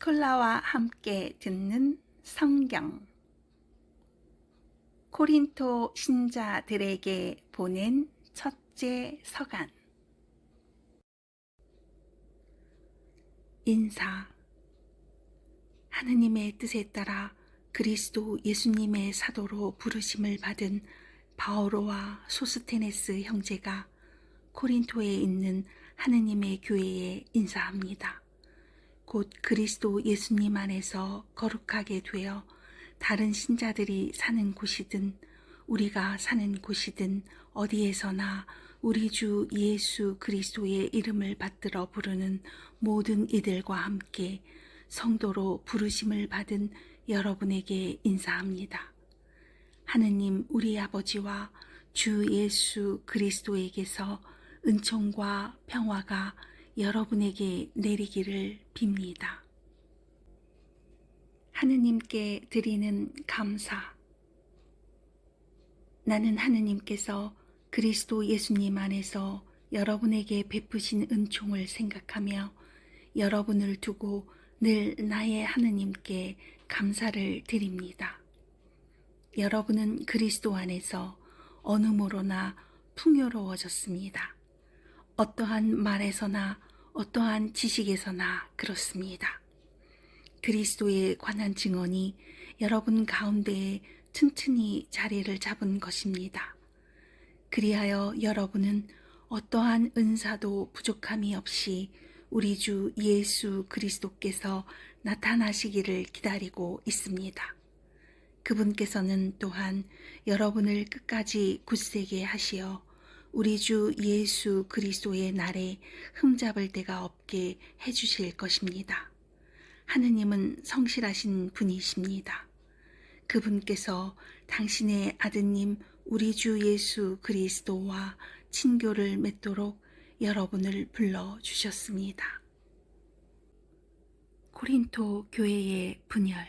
스콜라와 함께 듣는 성경. 코린토 신자들에게 보낸 첫째 서간. 인사. 하느님의 뜻에 따라 그리스도 예수님의 사도로 부르심을 받은 바오로와 소스테네스 형제가 코린토에 있는 하느님의 교회에 인사합니다. 곧 그리스도 예수님 안에서 거룩하게 되어 다른 신자들이 사는 곳이든 우리가 사는 곳이든 어디에서나 우리 주 예수 그리스도의 이름을 받들어 부르는 모든 이들과 함께 성도로 부르심을 받은 여러분에게 인사합니다. 하느님 우리 아버지와 주 예수 그리스도에게서 은총과 평화가 여러분에게 내리기를 빕니다. 하느님께 드리는 감사. 나는 하느님께서 그리스도 예수님 안에서 여러분에게 베푸신 은총을 생각하며 여러분을 두고 늘 나의 하느님께 감사를 드립니다. 여러분은 그리스도 안에서 어느 모로나 풍요로워졌습니다. 어떠한 말에서나 어떠한 지식에서나 그렇습니다. 그리스도에 관한 증언이 여러분 가운데에 튼튼히 자리를 잡은 것입니다. 그리하여 여러분은 어떠한 은사도 부족함이 없이 우리 주 예수 그리스도께서 나타나시기를 기다리고 있습니다. 그분께서는 또한 여러분을 끝까지 굳세게 하시어 우리 주 예수 그리스도의 날에 흠잡을 데가 없게 해주실 것입니다. 하느님은 성실하신 분이십니다. 그분께서 당신의 아드님 우리 주 예수 그리스도와 친교를 맺도록 여러분을 불러주셨습니다. 코린토 교회의 분열.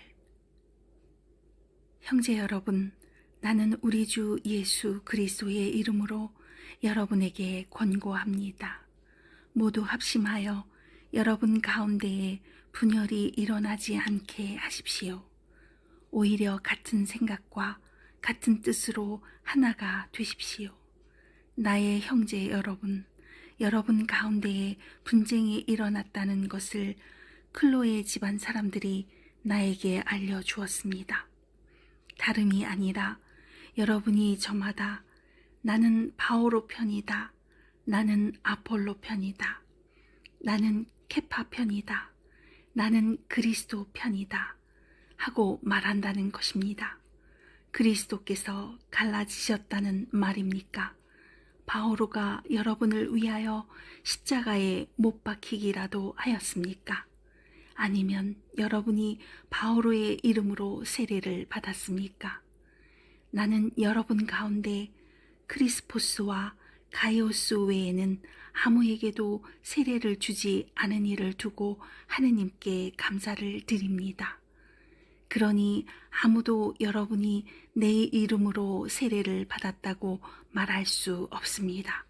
형제 여러분, 나는 우리 주 예수 그리스도의 이름으로 여러분에게 권고합니다. 모두 합심하여 여러분 가운데에 분열이 일어나지 않게 하십시오. 오히려 같은 생각과 같은 뜻으로 하나가 되십시오. 나의 형제 여러분, 여러분 가운데에 분쟁이 일어났다는 것을 클로에 집안 사람들이 나에게 알려주었습니다. 다름이 아니라 여러분이 저마다 나는 바오로 편이다, 나는 아폴로 편이다, 나는 케파 편이다, 나는 그리스도 편이다 하고 말한다는 것입니다. 그리스도께서 갈라지셨다는 말입니까? 바오로가 여러분을 위하여 십자가에 못 박히기라도 하였습니까? 아니면 여러분이 바오로의 이름으로 세례를 받았습니까? 나는 여러분 가운데 크리스포스와 가이오스 외에는 아무에게도 세례를 주지 않은 일을 두고 하느님께 감사를 드립니다. 그러니 아무도 여러분이 내 이름으로 세례를 받았다고 말할 수 없습니다.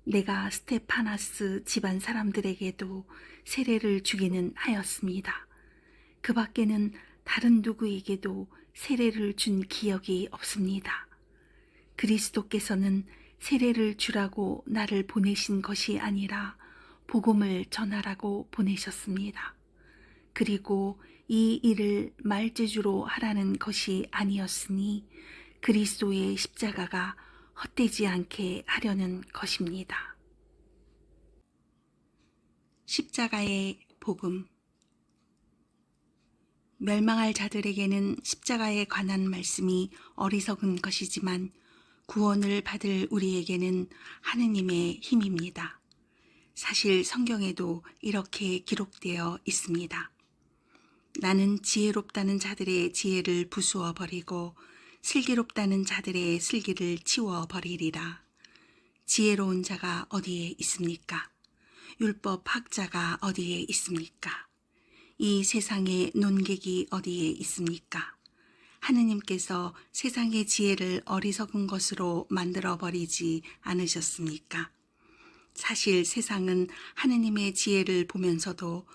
내가 스테파나스 집안 사람들에게도 세례를 주기는 하였습니다. 그 밖에는 다른 누구에게도 세례를 준 기억이 없습니다. 그리스도께서는 세례를 주라고 나를 보내신 것이 아니라 복음을 전하라고 보내셨습니다. 그리고 이 일을 말재주로 하라는 것이 아니었으니 그리스도의 십자가가 헛되지 않게 하려는 것입니다. 십자가의 복음. 멸망할 자들에게는 십자가에 관한 말씀이 어리석은 것이지만 구원을 받을 우리에게는 하느님의 힘입니다. 사실 성경에도 이렇게 기록되어 있습니다. 나는 지혜롭다는 자들의 지혜를 부수어 버리고 슬기롭다는 자들의 슬기를 치워 버리리라. 지혜로운 자가 어디에 있습니까? 율법 학자가 어디에 있습니까? 이 세상의 논객이 어디에 있습니까? 하느님께서 세상의 지혜를 어리석은 것으로 만들어버리지 않으셨습니까? 사실 세상은 하느님의 지혜를 보면서도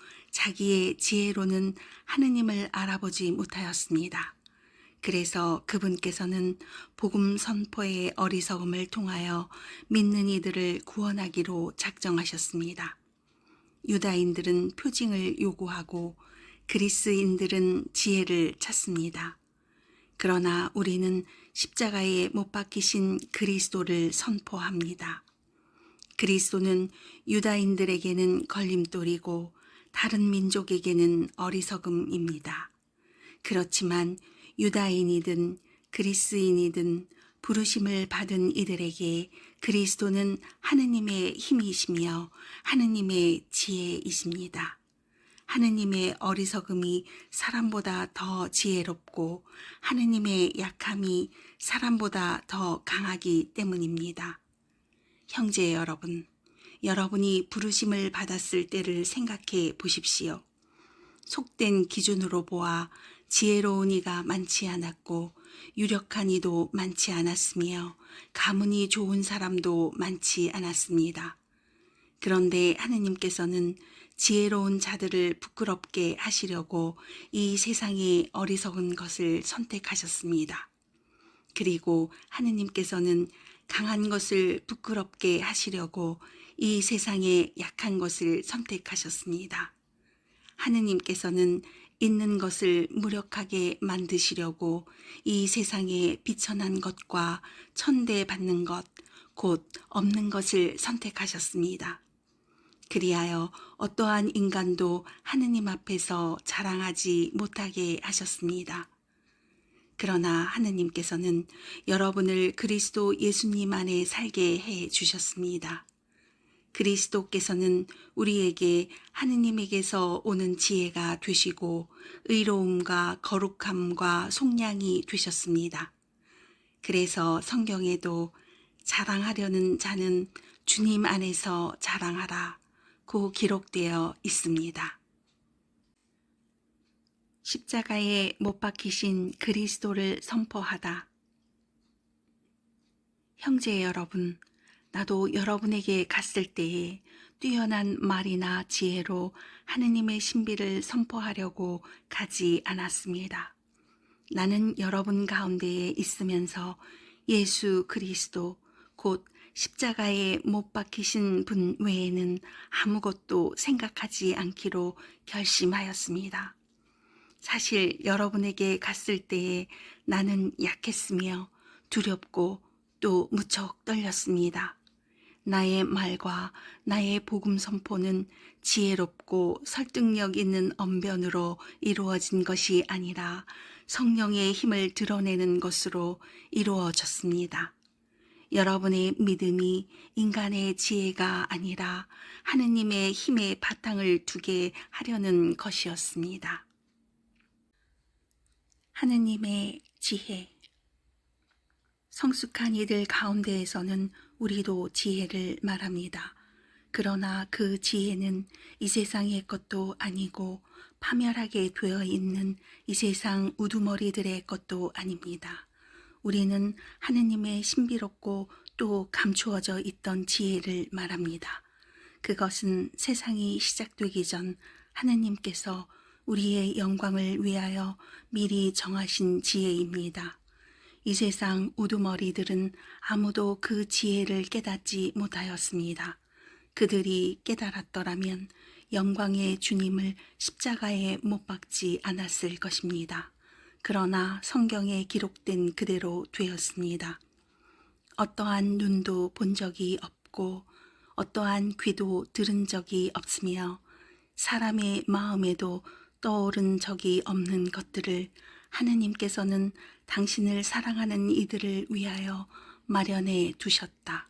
자기의 지혜로는 하느님을 알아보지 못하였습니다. 그래서 그분께서는 복음 선포의 어리석음을 통하여 믿는 이들을 구원하기로 작정하셨습니다. 유다인들은 표징을 요구하고 그리스인들은 지혜를 찾습니다. 그러나 우리는 십자가에 못 박히신 그리스도를 선포합니다. 그리스도는 유다인들에게는 걸림돌이고 다른 민족에게는 어리석음입니다. 그렇지만 유다인이든 그리스인이든 부르심을 받은 이들에게 그리스도는 하느님의 힘이시며 하느님의 지혜이십니다. 하느님의 어리석음이 사람보다 더 지혜롭고 하느님의 약함이 사람보다 더 강하기 때문입니다. 형제 여러분, 여러분이 부르심을 받았을 때를 생각해 보십시오. 속된 기준으로 보아 지혜로운 이가 많지 않았고 유력한 이도 많지 않았으며 가문이 좋은 사람도 많지 않았습니다. 그런데 하느님께서는 지혜로운 자들을 부끄럽게 하시려고 이 세상의 어리석은 것을 선택하셨습니다. 그리고 하느님께서는 강한 것을 부끄럽게 하시려고 이 세상의 약한 것을 선택하셨습니다. 하느님께서는 있는 것을 무력하게 만드시려고 이 세상에 비천한 것과 천대받는 것, 곧 없는 것을 선택하셨습니다. 그리하여 어떠한 인간도 하느님 앞에서 자랑하지 못하게 하셨습니다. 그러나 하느님께서는 여러분을 그리스도 예수님 안에 살게 해 주셨습니다. 그리스도께서는 우리에게 하느님에게서 오는 지혜가 되시고 의로움과 거룩함과 속량이 되셨습니다. 그래서 성경에도 자랑하려는 자는 주님 안에서 자랑하라 고 기록되어 있습니다. 십자가에 못 박히신 그리스도를 선포하다. 형제 여러분, 나도 여러분에게 갔을 때에 뛰어난 말이나 지혜로 하느님의 신비를 선포하려고 가지 않았습니다. 나는 여러분 가운데에 있으면서 예수 그리스도 곧 십자가에 못 박히신 분 외에는 아무것도 생각하지 않기로 결심하였습니다. 사실 여러분에게 갔을 때에 나는 약했으며 두렵고 또 무척 떨렸습니다. 나의 말과 나의 복음 선포는 지혜롭고 설득력 있는 언변으로 이루어진 것이 아니라 성령의 힘을 드러내는 것으로 이루어졌습니다. 여러분의 믿음이 인간의 지혜가 아니라 하느님의 힘의 바탕을 두게 하려는 것이었습니다. 하느님의 지혜. 성숙한 이들 가운데에서는 우리도 지혜를 말합니다. 그러나 그 지혜는 이 세상의 것도 아니고 파멸하게 되어 있는 이 세상 우두머리들의 것도 아닙니다. 우리는 하느님의 신비롭고 또 감추어져 있던 지혜를 말합니다. 그것은 세상이 시작되기 전 하느님께서 우리의 영광을 위하여 미리 정하신 지혜입니다. 이 세상 우두머리들은 아무도 그 지혜를 깨닫지 못하였습니다. 그들이 깨달았더라면 영광의 주님을 십자가에 못 박지 않았을 것입니다. 그러나 성경에 기록된 그대로 되었습니다. 어떠한 눈도 본 적이 없고 어떠한 귀도 들은 적이 없으며 사람의 마음에도 떠오른 적이 없는 것들을 하느님께서는 당신을 사랑하는 이들을 위하여 마련해 두셨다.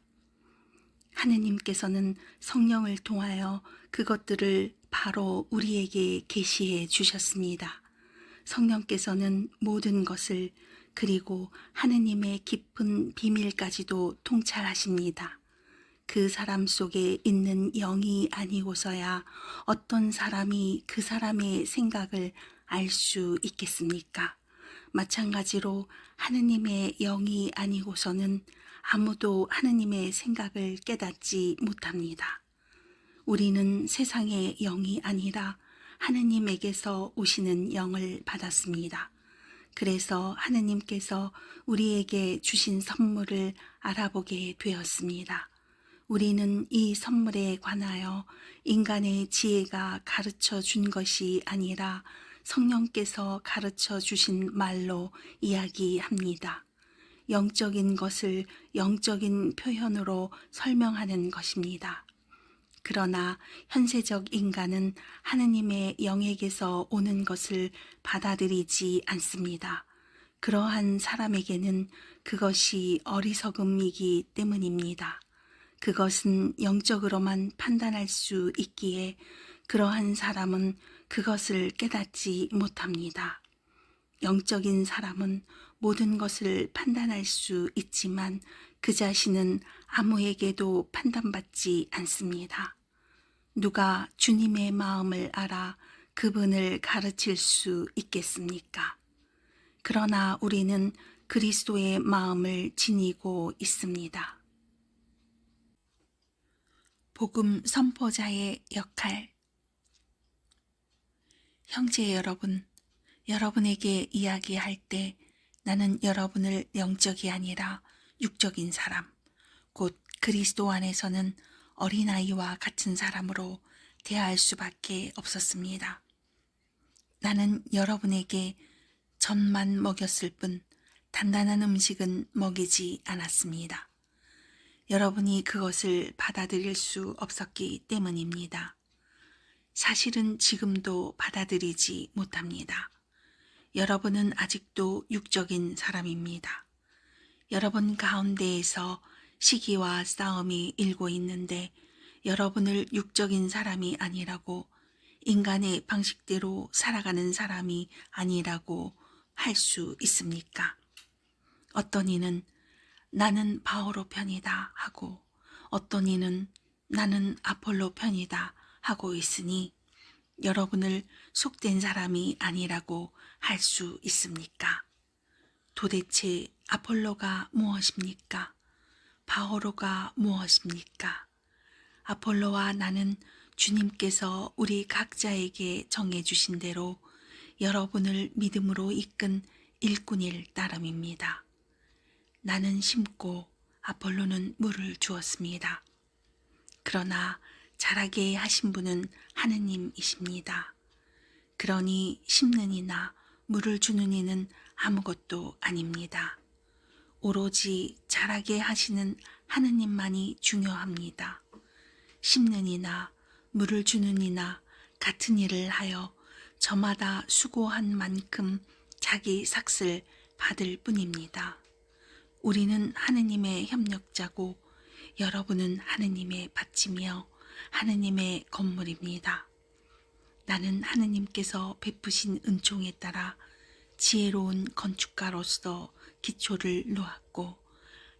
하느님께서는 성령을 통하여 그것들을 바로 우리에게 계시해 주셨습니다. 성령께서는 모든 것을 그리고 하느님의 깊은 비밀까지도 통찰하십니다. 그 사람 속에 있는 영이 아니고서야 어떤 사람이 그 사람의 생각을 알 수 있겠습니까? 마찬가지로 하느님의 영이 아니고서는 아무도 하느님의 생각을 깨닫지 못합니다. 우리는 세상의 영이 아니라 하느님에게서 오시는 영을 받았습니다. 그래서 하느님께서 우리에게 주신 선물을 알아보게 되었습니다. 우리는 이 선물에 관하여 인간의 지혜가 가르쳐 준 것이 아니라 성령께서 가르쳐 주신 말로 이야기합니다. 영적인 것을 영적인 표현으로 설명하는 것입니다. 그러나 현세적 인간은 하느님의 영에게서 오는 것을 받아들이지 않습니다. 그러한 사람에게는 그것이 어리석음이기 때문입니다. 그것은 영적으로만 판단할 수 있기에 그러한 사람은 그것을 깨닫지 못합니다. 영적인 사람은 모든 것을 판단할 수 있지만 그 자신은 아무에게도 판단받지 않습니다. 누가 주님의 마음을 알아 그분을 가르칠 수 있겠습니까? 그러나 우리는 그리스도의 마음을 지니고 있습니다. 복음 선포자의 역할. 형제 여러분, 여러분에게 이야기할 때 나는 여러분을 영적이 아니라 육적인 사람, 곧 그리스도 안에서는 어린아이와 같은 사람으로 대할 수밖에 없었습니다. 나는 여러분에게 젖만 먹였을 뿐 단단한 음식은 먹이지 않았습니다. 여러분이 그것을 받아들일 수 없었기 때문입니다. 사실은 지금도 받아들이지 못합니다. 여러분은 아직도 육적인 사람입니다. 여러분 가운데에서 시기와 싸움이 일고 있는데 여러분을 육적인 사람이 아니라고, 인간의 방식대로 살아가는 사람이 아니라고 할 수 있습니까? 어떤 이는 나는 바오로 편이다 하고 어떤 이는 나는 아폴로 편이다 하고 있으니 여러분을 속된 사람이 아니라고 할 수 있습니까? 도대체 아폴로가 무엇입니까? 바오로가 무엇입니까? 아폴로와 나는 주님께서 우리 각자에게 정해주신 대로 여러분을 믿음으로 이끈 일꾼일 따름입니다. 나는 심고 아폴로는 물을 주었습니다. 그러나 자라게 하신 분은 하느님이십니다. 그러니 심는 이나 물을 주는 이는 아무것도 아닙니다. 오로지 자라게 하시는 하느님만이 중요합니다. 심는 이나 물을 주는 이나 같은 일을 하여 저마다 수고한 만큼 자기 삭을 받을 뿐입니다. 우리는 하느님의 협력자고 여러분은 하느님의 밭이며 하느님의 건물입니다. 나는 하느님께서 베푸신 은총에 따라 지혜로운 건축가로서 기초를 놓았고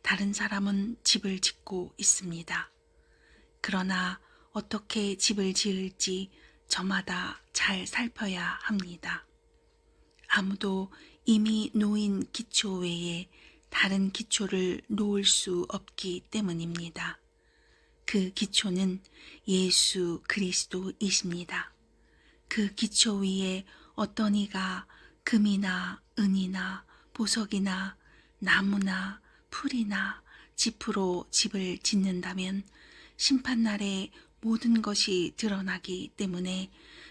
다른 사람은 집을 짓고 있습니다. 그러나 어떻게 집을 지을지 저마다 잘 살펴야 합니다. 아무도 이미 놓인 기초 외에 다른 기초를 놓을 수 없기 때문입니다. 그 기초는 예수 그리스도이십니다. 그 기초 위에 어떤 이가 금이나 은이나 보석이나 나무나 풀이나 짚으로 집을 짓는다면 심판날에 모든 것이 드러나기 때문에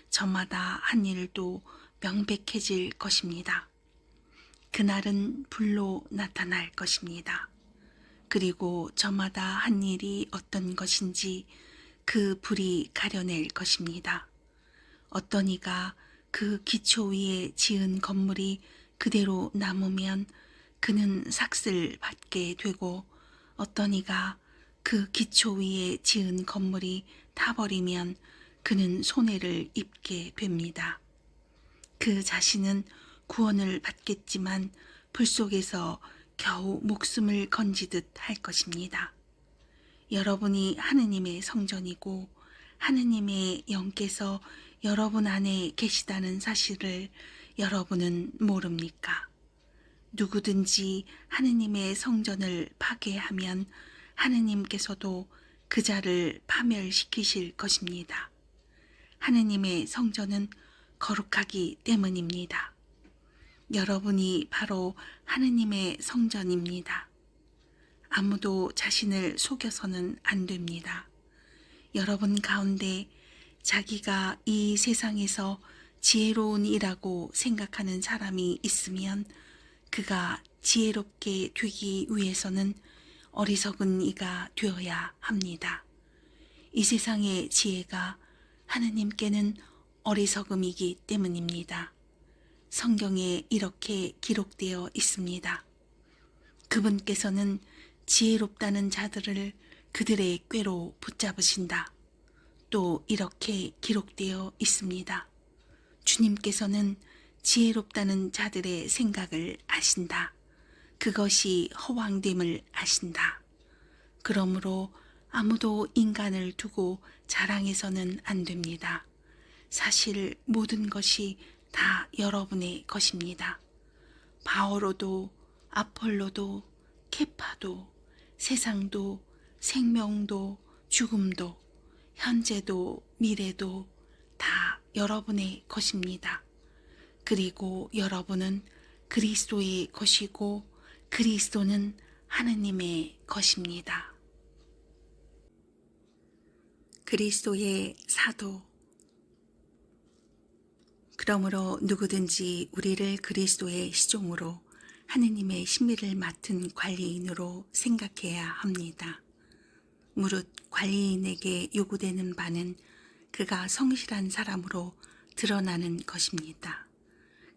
저마다 한 일도 명백해질 것입니다. 그날은 불로 나타날 것입니다. 그리고 저마다 한 일이 어떤 것인지 그 불이 가려낼 것입니다. 어떤 이가 그 기초 위에 지은 건물이 그대로 남으면 그는 삭을 받게 되고 어떤 이가 그 기초 위에 지은 건물이 타버리면 그는 손해를 입게 됩니다. 그 자신은 구원을 받겠지만 불 속에서 겨우 목숨을 건지듯 할 것입니다. 여러분이 하느님의 성전이고 하느님의 영께서 여러분 안에 계시다는 사실을 여러분은 모릅니까? 누구든지 하느님의 성전을 파괴하면 하느님께서도 그 자를 파멸시키실 것입니다. 하느님의 성전은 거룩하기 때문입니다. 여러분이 바로 하느님의 성전입니다. 아무도 자신을 속여서는 안 됩니다. 여러분 가운데 자기가 이 세상에서 지혜로운 이라고 생각하는 사람이 있으면 그가 지혜롭게 되기 위해서는 어리석은 이가 되어야 합니다. 이 세상의 지혜가 하느님께는 어리석음이기 때문입니다. 성경에 이렇게 기록되어 있습니다. 그분께서는 지혜롭다는 자들을 그들의 꾀로 붙잡으신다. 또 이렇게 기록되어 있습니다. 주님께서는 지혜롭다는 자들의 생각을 아신다. 그것이 허황됨을 아신다. 그러므로 아무도 인간을 두고 자랑해서는 안 됩니다. 사실 모든 것이 다 여러분의 것입니다. 바오로도 아폴로도 케파도 세상도 생명도 죽음도 현재도 미래도 다 여러분의 것입니다. 그리고 여러분은 그리스도의 것이고 그리스도는 하느님의 것입니다. 그리스도의 사도. 그러므로 누구든지 우리를 그리스도의 시종으로 하느님의 신비를 맡은 관리인으로 생각해야 합니다. 무릇 관리인에게 요구되는 바는 그가 성실한 사람으로 드러나는 것입니다.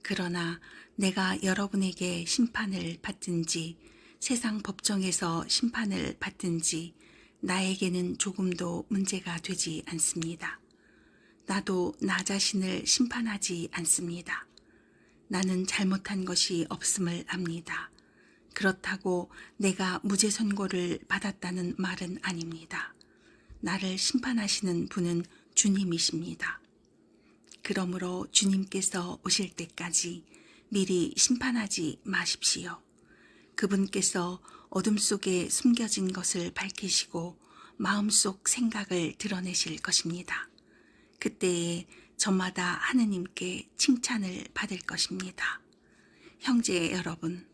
그러나 내가 여러분에게 심판을 받든지 세상 법정에서 심판을 받든지 나에게는 조금도 문제가 되지 않습니다. 나도 나 자신을 심판하지 않습니다. 나는 잘못한 것이 없음을 압니다. 그렇다고 내가 무죄 선고를 받았다는 말은 아닙니다. 나를 심판하시는 분은 주님이십니다. 그러므로 주님께서 오실 때까지 미리 심판하지 마십시오. 그분께서 어둠 속에 숨겨진 것을 밝히시고 마음속 생각을 드러내실 것입니다. 그때에 저마다 하느님께 칭찬을 받을 것입니다. 형제 여러분,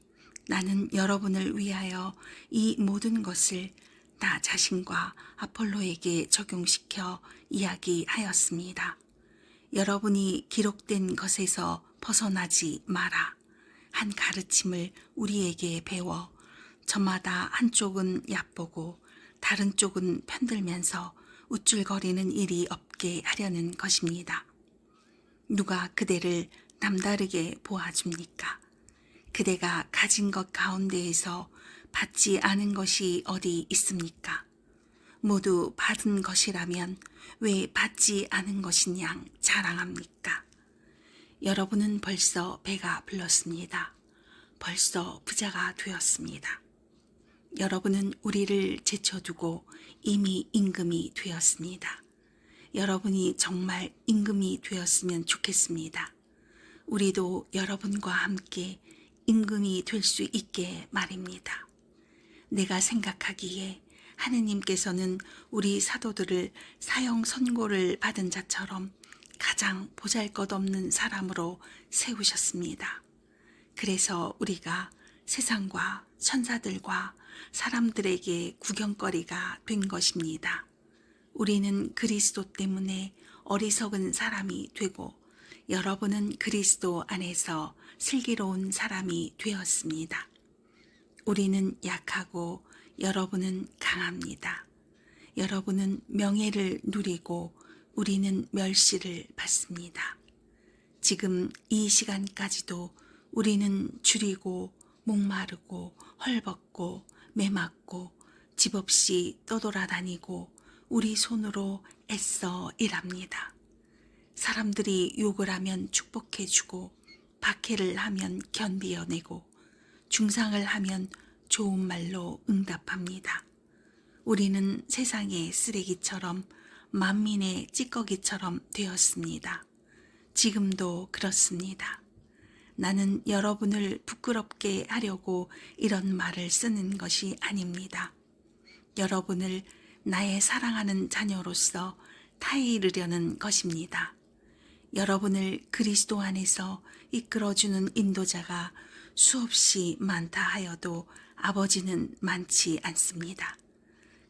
나는 여러분을 위하여 이 모든 것을 나 자신과 아폴로에게 적용시켜 이야기하였습니다. 여러분이 기록된 것에서 벗어나지 마라. 한 가르침을 우리에게 배워 저마다 한쪽은 얕보고 다른 쪽은 편들면서 우쭐거리는 일이 없게 하려는 것입니다. 누가 그대를 남다르게 보아줍니까? 그대가 가진 것 가운데에서 받지 않은 것이 어디 있습니까? 모두 받은 것이라면 왜 받지 않은 것인 양 자랑합니까? 여러분은 벌써 배가 불렀습니다. 벌써 부자가 되었습니다. 여러분은 우리를 제쳐두고 이미 임금이 되었습니다. 여러분이 정말 임금이 되었으면 좋겠습니다. 우리도 여러분과 함께 임금이 될 수 있게 말입니다. 내가 생각하기에 하느님께서는 우리 사도들을 사형 선고를 받은 자처럼 가장 보잘것없는 사람으로 세우셨습니다. 그래서 우리가 세상과 천사들과 사람들에게 구경거리가 된 것입니다. 우리는 그리스도 때문에 어리석은 사람이 되고 여러분은 그리스도 안에서 슬기로운 사람이 되었습니다. 우리는 약하고 여러분은 강합니다. 여러분은 명예를 누리고 우리는 멸시를 받습니다. 지금 이 시간까지도 우리는 줄이고 목마르고 헐벗고 매맞고 집 없이 떠돌아다니고 우리 손으로 애써 일합니다. 사람들이 욕을 하면 축복해주고 박해를 하면 견디어내고 중상을 하면 좋은 말로 응답합니다. 우리는 세상의 쓰레기처럼 만민의 찌꺼기처럼 되었습니다. 지금도 그렇습니다. 나는 여러분을 부끄럽게 하려고 이런 말을 쓰는 것이 아닙니다. 여러분을 나의 사랑하는 자녀로서 타이르려는 것입니다. 여러분을 그리스도 안에서 이끌어주는 인도자가 수없이 많다 하여도 아버지는 많지 않습니다.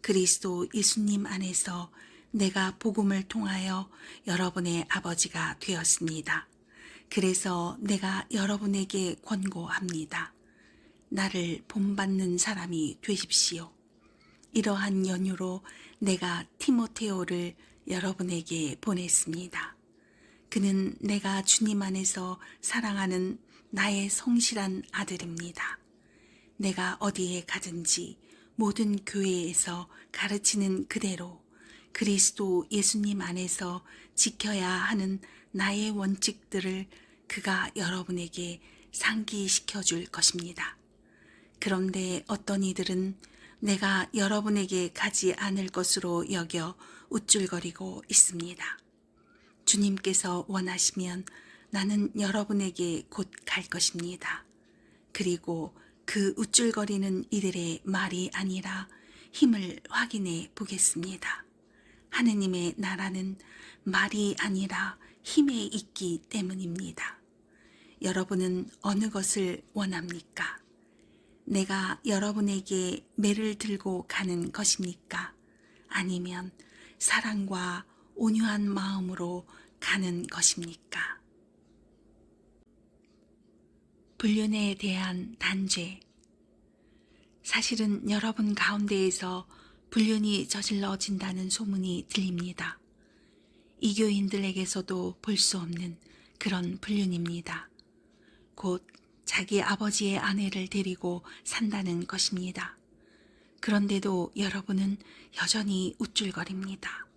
그리스도 예수님 안에서 내가 복음을 통하여 여러분의 아버지가 되었습니다. 그래서 내가 여러분에게 권고합니다. 나를 본받는 사람이 되십시오. 이러한 연유로 내가 티모테오를 여러분에게 보냈습니다. 그는 내가 주님 안에서 사랑하는 나의 성실한 아들입니다. 내가 어디에 가든지 모든 교회에서 가르치는 그대로 그리스도 예수님 안에서 지켜야 하는 나의 원칙들을 그가 여러분에게 상기시켜 줄 것입니다. 그런데 어떤 이들은 내가 여러분에게 가지 않을 것으로 여겨 우쭐거리고 있습니다. 주님께서 원하시면 나는 여러분에게 곧 갈 것입니다. 그리고 그 우쭐거리는 이들의 말이 아니라 힘을 확인해 보겠습니다. 하느님의 나라는 말이 아니라 힘에 있기 때문입니다. 여러분은 어느 것을 원합니까? 내가 여러분에게 매를 들고 가는 것입니까? 아니면 사랑과 온유한 마음으로 가는 것입니까? 불륜에 대한 단죄. 사실은 여러분 가운데에서 불륜이 저질러진다는 소문이 들립니다. 이교인들에게서도 볼 수 없는 그런 불륜입니다. 곧 자기 아버지의 아내를 데리고 산다는 것입니다. 그런데도 여러분은 여전히 우쭐거립니다.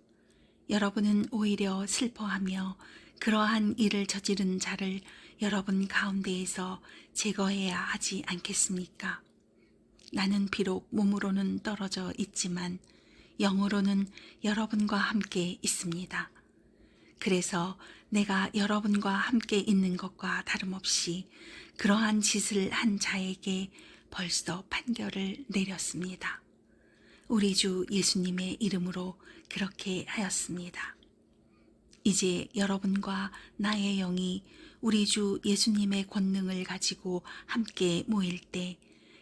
여러분은 오히려 슬퍼하며 그러한 일을 저지른 자를 여러분 가운데에서 제거해야 하지 않겠습니까? 나는 비록 몸으로는 떨어져 있지만 영으로는 여러분과 함께 있습니다. 그래서 내가 여러분과 함께 있는 것과 다름없이 그러한 짓을 한 자에게 벌써 판결을 내렸습니다. 우리 주 예수님의 이름으로 그렇게 하였습니다. 이제 여러분과 나의 영이 우리 주 예수님의 권능을 가지고 함께 모일 때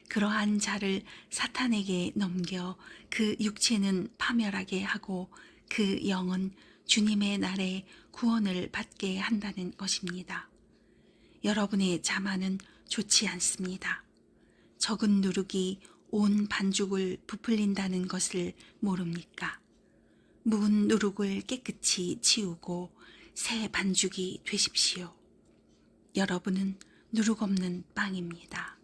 그러한 자를 사탄에게 넘겨 그 육체는 파멸하게 하고 그 영은 주님의 날에 구원을 받게 한다는 것입니다. 여러분의 자만은 좋지 않습니다. 적은 누룩이 온 반죽을 부풀린다는 것을 모릅니까? 묵은 누룩을 깨끗이 치우고 새 반죽이 되십시오. 여러분은 누룩 없는 빵입니다.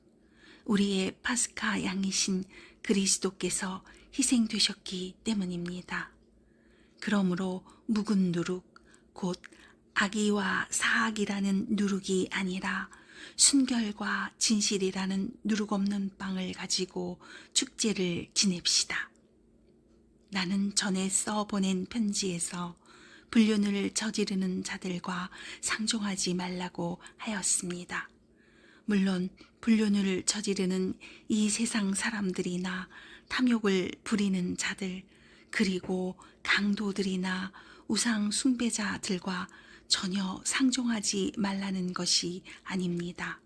우리의 파스카 양이신 그리스도께서 희생되셨기 때문입니다. 그러므로 묵은 누룩, 곧 악의와 사악이라는 누룩이 아니라 순결과 진실이라는 누룩 없는 빵을 가지고 축제를 지냅시다. 나는 전에 써보낸 편지에서 불륜을 저지르는 자들과 상종하지 말라고 하였습니다. 물론 불륜을 저지르는 이 세상 사람들이나 탐욕을 부리는 자들, 그리고 강도들이나 우상 숭배자들과 전혀 상종하지 말라는 것이 아닙니다.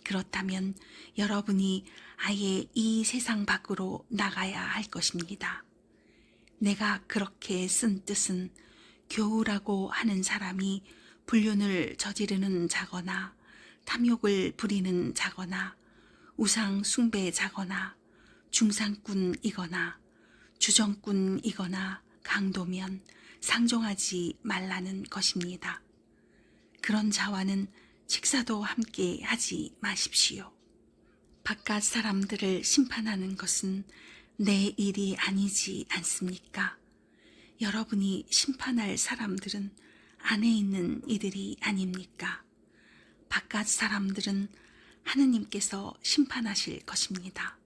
그렇다면 여러분이 아예 이 세상 밖으로 나가야 할 것입니다. 내가 그렇게 쓴 뜻은 교우라고 하는 사람이 불륜을 저지르는 자거나 탐욕을 부리는 자거나 우상 숭배자거나 중상꾼이거나 주정꾼이거나 강도면 상종하지 말라는 것입니다. 그런 자와는 식사도 함께 하지 마십시오. 바깥 사람들을 심판하는 것은 내 일이 아니지 않습니까? 여러분이 심판할 사람들은 안에 있는 이들이 아닙니까? 바깥 사람들은 하느님께서 심판하실 것입니다.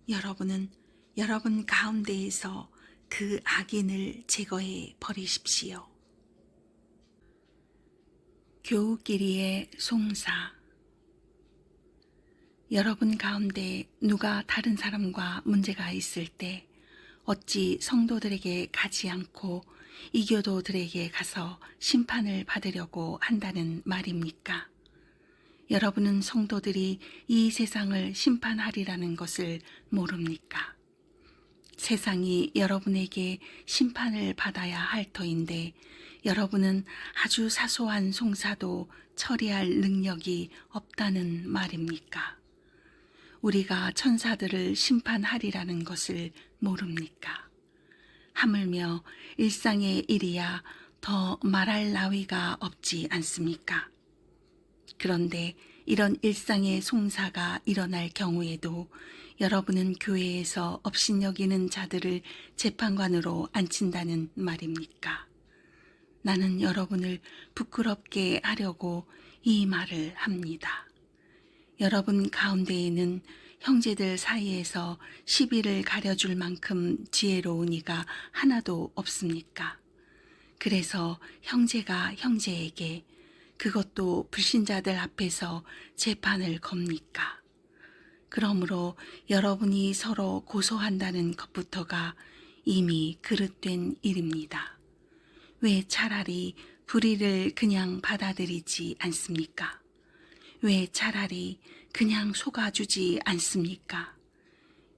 여러분은 여러분 가운데에서 그 악인을 제거해 버리십시오. 교우끼리의 송사. 여러분 가운데 누가 다른 사람과 문제가 있을 때 어찌 성도들에게 가지 않고 이교도들에게 가서 심판을 받으려고 한다는 말입니까? 여러분은 성도들이 이 세상을 심판하리라는 것을 모릅니까? 세상이 여러분에게 심판을 받아야 할 터인데 여러분은 아주 사소한 송사도 처리할 능력이 없다는 말입니까? 우리가 천사들을 심판하리라는 것을 모릅니까? 하물며 일상의 일이야 더 말할 나위가 없지 않습니까? 그런데 이런 일상의 송사가 일어날 경우에도 여러분은 교회에서 업신여기는 자들을 재판관으로 앉힌다는 말입니까? 나는 여러분을 부끄럽게 하려고 이 말을 합니다. 여러분 가운데에는 형제들 사이에서 시비를 가려줄 만큼 지혜로운 이가 하나도 없습니까? 그래서 형제가 형제에게, 그것도 불신자들 앞에서 재판을 겁니까? 그러므로 여러분이 서로 고소한다는 것부터가 이미 그릇된 일입니다. 왜 차라리 불의를 그냥 받아들이지 않습니까? 왜 차라리 그냥 속아주지 않습니까?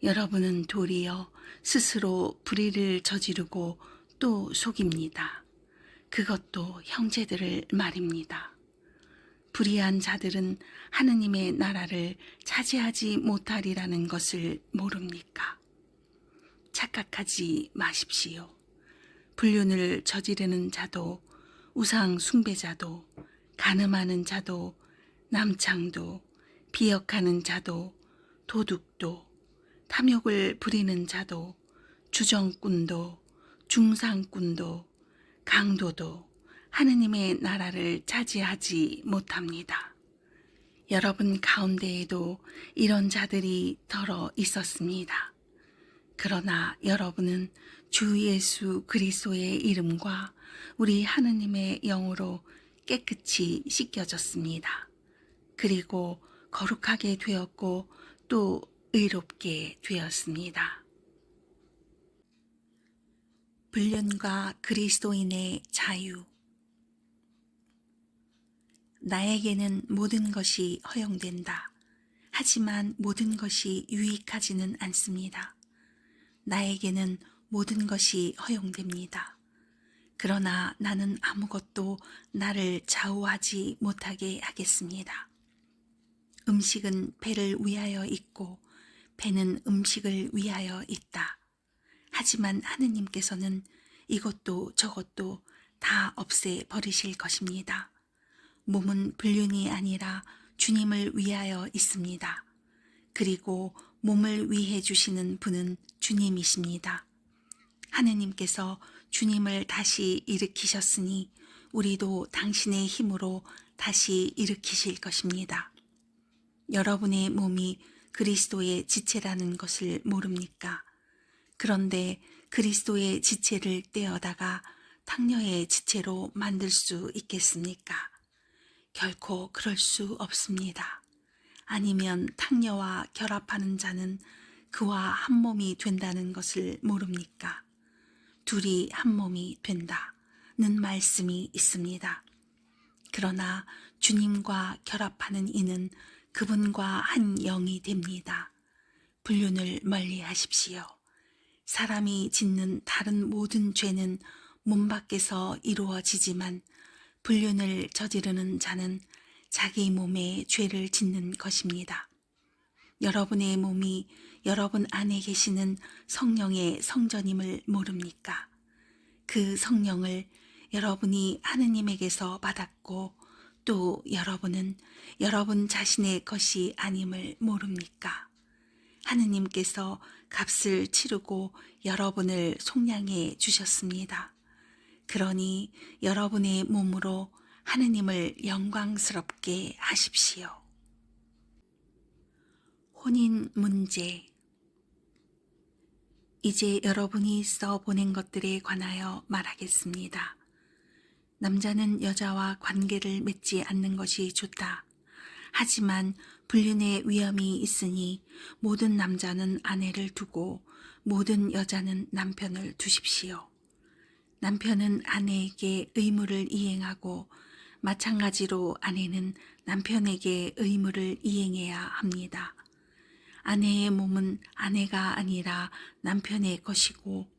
여러분은 도리어 스스로 불의를 저지르고 또 속입니다. 그것도 형제들을 말입니다. 불의한 자들은 하느님의 나라를 차지하지 못하리라는 것을 모릅니까? 착각하지 마십시오. 불륜을 저지르는 자도, 우상 숭배자도, 간음하는 자도, 남창도, 비역하는 자도, 도둑도, 탐욕을 부리는 자도, 주정꾼도, 중상꾼도, 강도도 하느님의 나라를 차지하지 못합니다. 여러분 가운데에도 이런 자들이 더러 있었습니다. 그러나 여러분은 주 예수 그리스도의 이름과 우리 하느님의 영으로 깨끗이 씻겨졌습니다. 그리고 거룩하게 되었고 또 의롭게 되었습니다. 불륜과 그리스도인의 자유. 나에게는 모든 것이 허용된다. 하지만 모든 것이 유익하지는 않습니다. 나에게는 모든 것이 허용됩니다. 그러나 나는 아무것도 나를 좌우하지 못하게 하겠습니다. 음식은 배를 위하여 있고 배는 음식을 위하여 있다. 하지만 하느님께서는 이것도 저것도 다 없애 버리실 것입니다. 몸은 불륜이 아니라 주님을 위하여 있습니다. 그리고 몸을 위해 주시는 분은 주님이십니다. 하느님께서 주님을 다시 일으키셨으니 우리도 당신의 힘으로 다시 일으키실 것입니다. 여러분의 몸이 그리스도의 지체라는 것을 모릅니까? 그런데 그리스도의 지체를 떼어다가 탕녀의 지체로 만들 수 있겠습니까? 결코 그럴 수 없습니다. 아니면 탕녀와 결합하는 자는 그와 한 몸이 된다는 것을 모릅니까? 둘이 한 몸이 된다는 말씀이 있습니다. 그러나 주님과 결합하는 이는 그분과 한 영이 됩니다. 불륜을 멀리 하십시오. 사람이 짓는 다른 모든 죄는 몸 밖에서 이루어지지만 불륜을 저지르는 자는 자기 몸에 죄를 짓는 것입니다. 여러분의 몸이 여러분 안에 계시는 성령의 성전임을 모릅니까? 그 성령을 여러분이 하느님에게서 받았고 또 여러분은 여러분 자신의 것이 아님을 모릅니까? 하느님께서 값을 치르고 여러분을 속량해 주셨습니다. 그러니 여러분의 몸으로 하느님을 영광스럽게 하십시오. 혼인 문제. 이제 여러분이 써보낸 것들에 관하여 말하겠습니다. 남자는 여자와 관계를 맺지 않는 것이 좋다. 하지만 불륜의 위험이 있으니 모든 남자는 아내를 두고 모든 여자는 남편을 두십시오. 남편은 아내에게 의무를 이행하고 마찬가지로 아내는 남편에게 의무를 이행해야 합니다. 아내의 몸은 아내가 아니라 남편의 것이고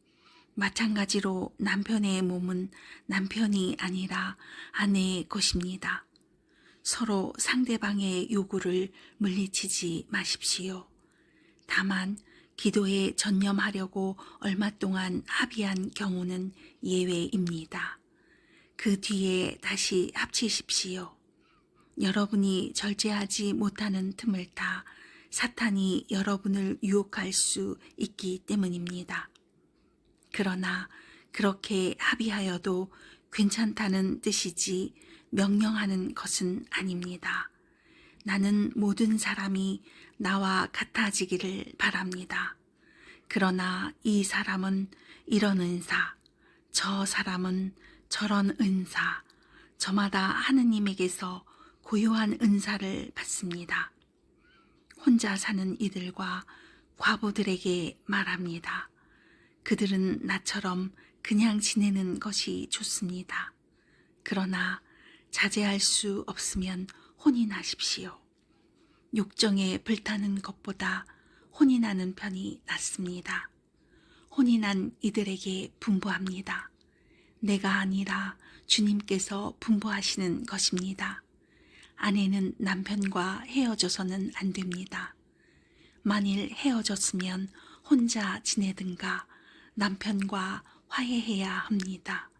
마찬가지로 남편의 몸은 남편이 아니라 아내의 것입니다. 서로 상대방의 요구를 물리치지 마십시오. 다만 기도에 전념하려고 얼마 동안 합의한 경우는 예외입니다. 그 뒤에 다시 합치십시오. 여러분이 절제하지 못하는 틈을 타 사탄이 여러분을 유혹할 수 있기 때문입니다. 그러나 그렇게 합의하여도 괜찮다는 뜻이지 명령하는 것은 아닙니다. 나는 모든 사람이 나와 같아지기를 바랍니다. 그러나 이 사람은 이런 은사, 저 사람은 저런 은사, 저마다 하느님에게서 고유한 은사를 받습니다. 혼자 사는 이들과 과부들에게 말합니다. 그들은 나처럼 그냥 지내는 것이 좋습니다. 그러나 자제할 수 없으면 혼인하십시오. 욕정에 불타는 것보다 혼인하는 편이 낫습니다. 혼인한 이들에게 분부합니다. 내가 아니라 주님께서 분부하시는 것입니다. 아내는 남편과 헤어져서는 안 됩니다. 만일 헤어졌으면 혼자 지내든가 남편과 화해해야 합니다.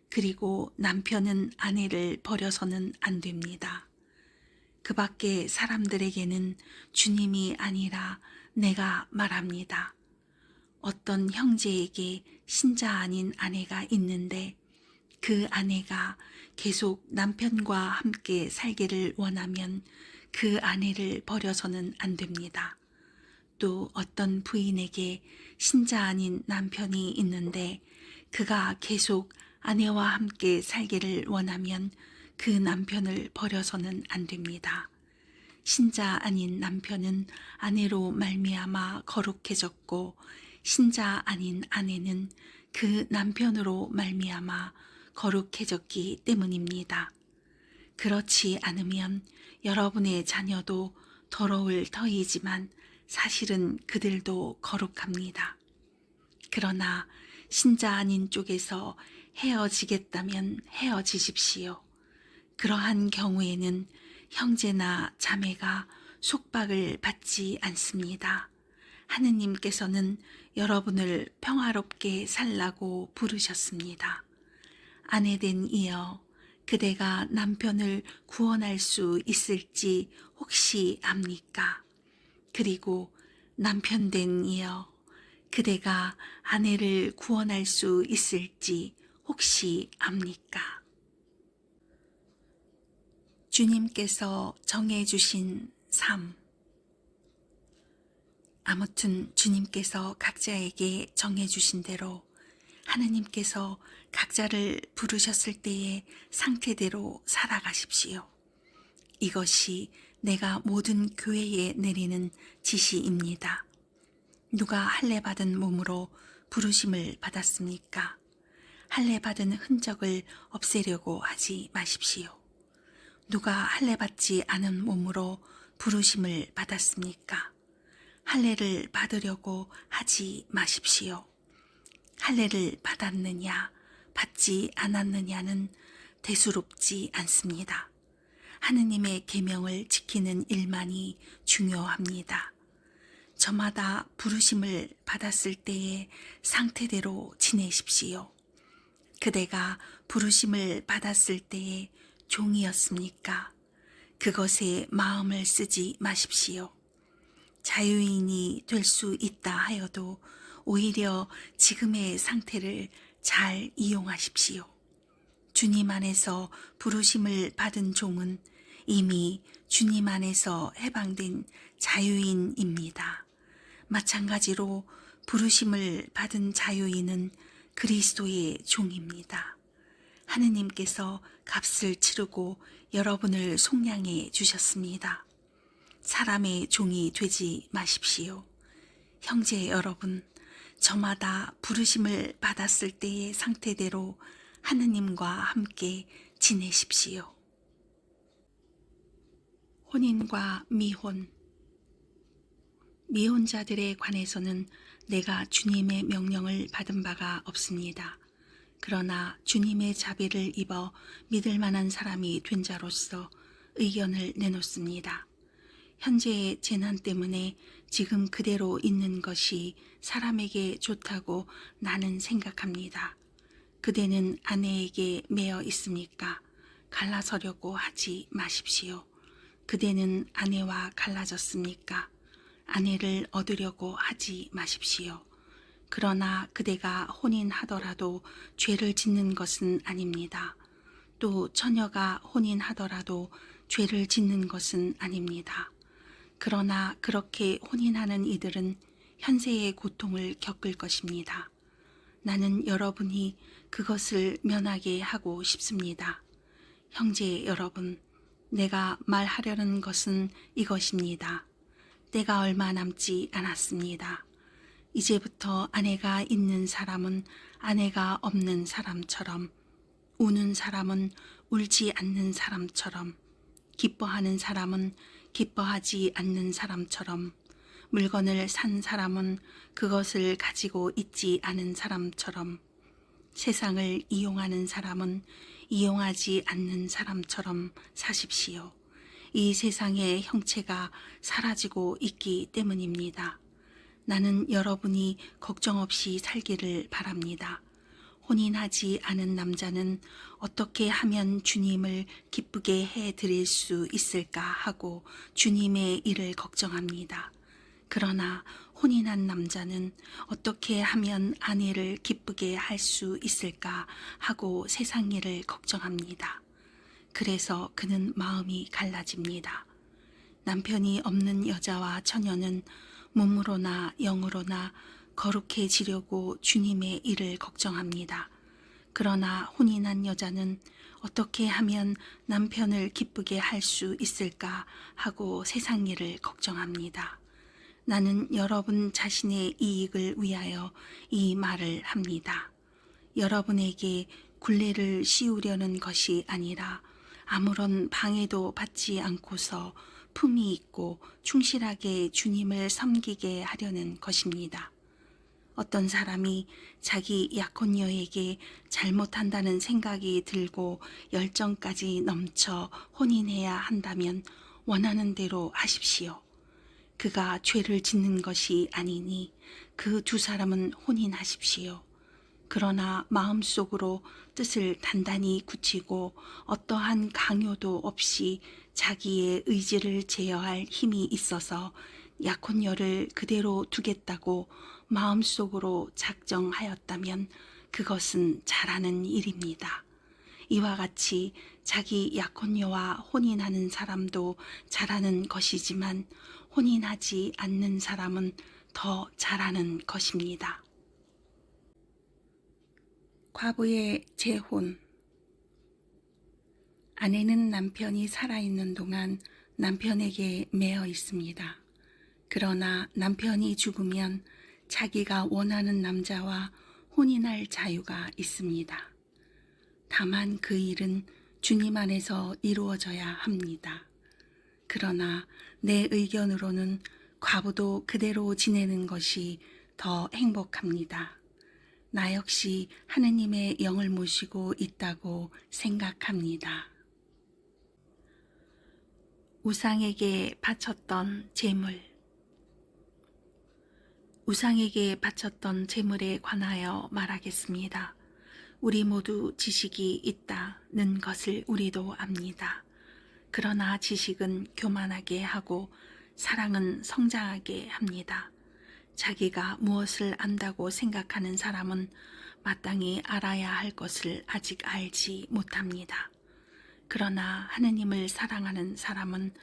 그리고 남편은 아내를 버려서는 안 됩니다. 그 밖에 사람들에게는 주님이 아니라 내가 말합니다. 어떤 형제에게 신자 아닌 아내가 있는데 그 아내가 계속 남편과 함께 살기를 원하면 그 아내를 버려서는 안 됩니다. 또 어떤 부인에게 신자 아닌 남편이 있는데 그가 계속 아내와 함께 살기를 원하면 그 남편을 버려서는 안 됩니다. 신자 아닌 남편은 아내로 말미암아 거룩해졌고 신자 아닌 아내는 그 남편으로 말미암아 거룩해졌기 때문입니다. 그렇지 않으면 여러분의 자녀도 더러울 터이지만 사실은 그들도 거룩합니다. 그러나 신자 아닌 쪽에서 헤어지겠다면 헤어지십시오. 그러한 경우에는 형제나 자매가 속박을 받지 않습니다. 하느님께서는 여러분을 평화롭게 살라고 부르셨습니다. 아내된 이여, 그대가 남편을 구원할 수 있을지 혹시 압니까? 그리고 남편된 이여, 그대가 아내를 구원할 수 있을지 혹시 압니까? 주님께서 정해주신 삶. 아무튼 주님께서 각자에게 정해주신 대로 하느님께서 각자를 부르셨을 때의 상태대로 살아가십시오. 이것이 내가 모든 교회에 내리는 지시입니다. 누가 할례받은 몸으로 부르심을 받았습니까? 할례받은 흔적을 없애려고 하지 마십시오. 누가 할례받지 않은 몸으로 부르심을 받았습니까? 할례를 받으려고 하지 마십시오. 할례를 받았느냐, 받지 않았느냐는 대수롭지 않습니다. 하느님의 계명을 지키는 일만이 중요합니다. 저마다 부르심을 받았을 때의 상태대로 지내십시오. 그대가 부르심을 받았을 때의 종이었습니까? 그것에 마음을 쓰지 마십시오. 자유인이 될 수 있다 하여도 오히려 지금의 상태를 잘 이용하십시오. 주님 안에서 부르심을 받은 종은 이미 주님 안에서 해방된 자유인입니다. 마찬가지로 부르심을 받은 자유인은 그리스도의 종입니다. 하느님께서 값을 치르고 여러분을 속량해 주셨습니다. 사람의 종이 되지 마십시오. 형제 여러분, 저마다 부르심을 받았을 때의 상태대로 하느님과 함께 지내십시오. 혼인과 미혼. 미혼자들에 관해서는 내가 주님의 명령을 받은 바가 없습니다. 그러나 주님의 자비를 입어 믿을 만한 사람이 된 자로서 의견을 내놓습니다. 현재의 재난 때문에 지금 그대로 있는 것이 사람에게 좋다고 나는 생각합니다. 그대는 아내에게 매여 있습니까? 갈라서려고 하지 마십시오. 그대는 아내와 갈라졌습니까? 아내를 얻으려고 하지 마십시오. 그러나 그대가 혼인하더라도 죄를 짓는 것은 아닙니다. 또 처녀가 혼인하더라도 죄를 짓는 것은 아닙니다. 그러나 그렇게 혼인하는 이들은 현세의 고통을 겪을 것입니다. 나는 여러분이 그것을 면하게 하고 싶습니다. 형제 여러분, 내가 말하려는 것은 이것입니다. 때가 얼마 남지 않았습니다. 이제부터 아내가 있는 사람은 아내가 없는 사람처럼, 우는 사람은 울지 않는 사람처럼, 기뻐하는 사람은 기뻐하지 않는 사람처럼, 물건을 산 사람은 그것을 가지고 있지 않은 사람처럼, 세상을 이용하는 사람은 이용하지 않는 사람처럼 사십시오. 이 세상의 형체가 사라지고 있기 때문입니다. 나는 여러분이 걱정 없이 살기를 바랍니다. 혼인하지 않은 남자는 어떻게 하면 주님을 기쁘게 해드릴 수 있을까 하고 주님의 일을 걱정합니다. 그러나 혼인한 남자는 어떻게 하면 아내를 기쁘게 할 수 있을까 하고 세상 일을 걱정합니다. 그래서 그는 마음이 갈라집니다. 남편이 없는 여자와 처녀는 몸으로나 영으로나 거룩해지려고 주님의 일을 걱정합니다. 그러나 혼인한 여자는 어떻게 하면 남편을 기쁘게 할 수 있을까 하고 세상 일을 걱정합니다. 나는 여러분 자신의 이익을 위하여 이 말을 합니다. 여러분에게 굴레를 씌우려는 것이 아니라 아무런 방해도 받지 않고서 품위 있고 충실하게 주님을 섬기게 하려는 것입니다. 어떤 사람이 자기 약혼녀에게 잘못한다는 생각이 들고 열정까지 넘쳐 혼인해야 한다면 원하는 대로 하십시오. 그가 죄를 짓는 것이 아니니 그 두 사람은 혼인하십시오. 그러나 마음속으로 뜻을 단단히 굳히고 어떠한 강요도 없이 자기의 의지를 제어할 힘이 있어서 약혼녀를 그대로 두겠다고 마음속으로 작정하였다면 그것은 잘하는 일입니다. 이와 같이 자기 약혼녀와 혼인하는 사람도 잘하는 것이지만 혼인하지 않는 사람은 더 잘하는 것입니다. 과부의 재혼. 아내는 남편이 살아있는 동안 남편에게 매여 있습니다. 그러나 남편이 죽으면 자기가 원하는 남자와 혼인할 자유가 있습니다. 다만 그 일은 주님 안에서 이루어져야 합니다. 그러나 내 의견으로는 과부도 그대로 지내는 것이 더 행복합니다. 나 역시 하느님의 영을 모시고 있다고 생각합니다. 우상에게 바쳤던 제물. 우상에게 바쳤던 제물에 관하여 말하겠습니다. 우리 모두 지식이 있다는 것을 우리도 압니다. 그러나 지식은 교만하게 하고 사랑은 성장하게 합니다. 자기가 무엇을 안다고 생각하는 사람은 마땅히 알아야 할 것을 아직 알지 못합니다. 그러나 하느님을 사랑하는 사람은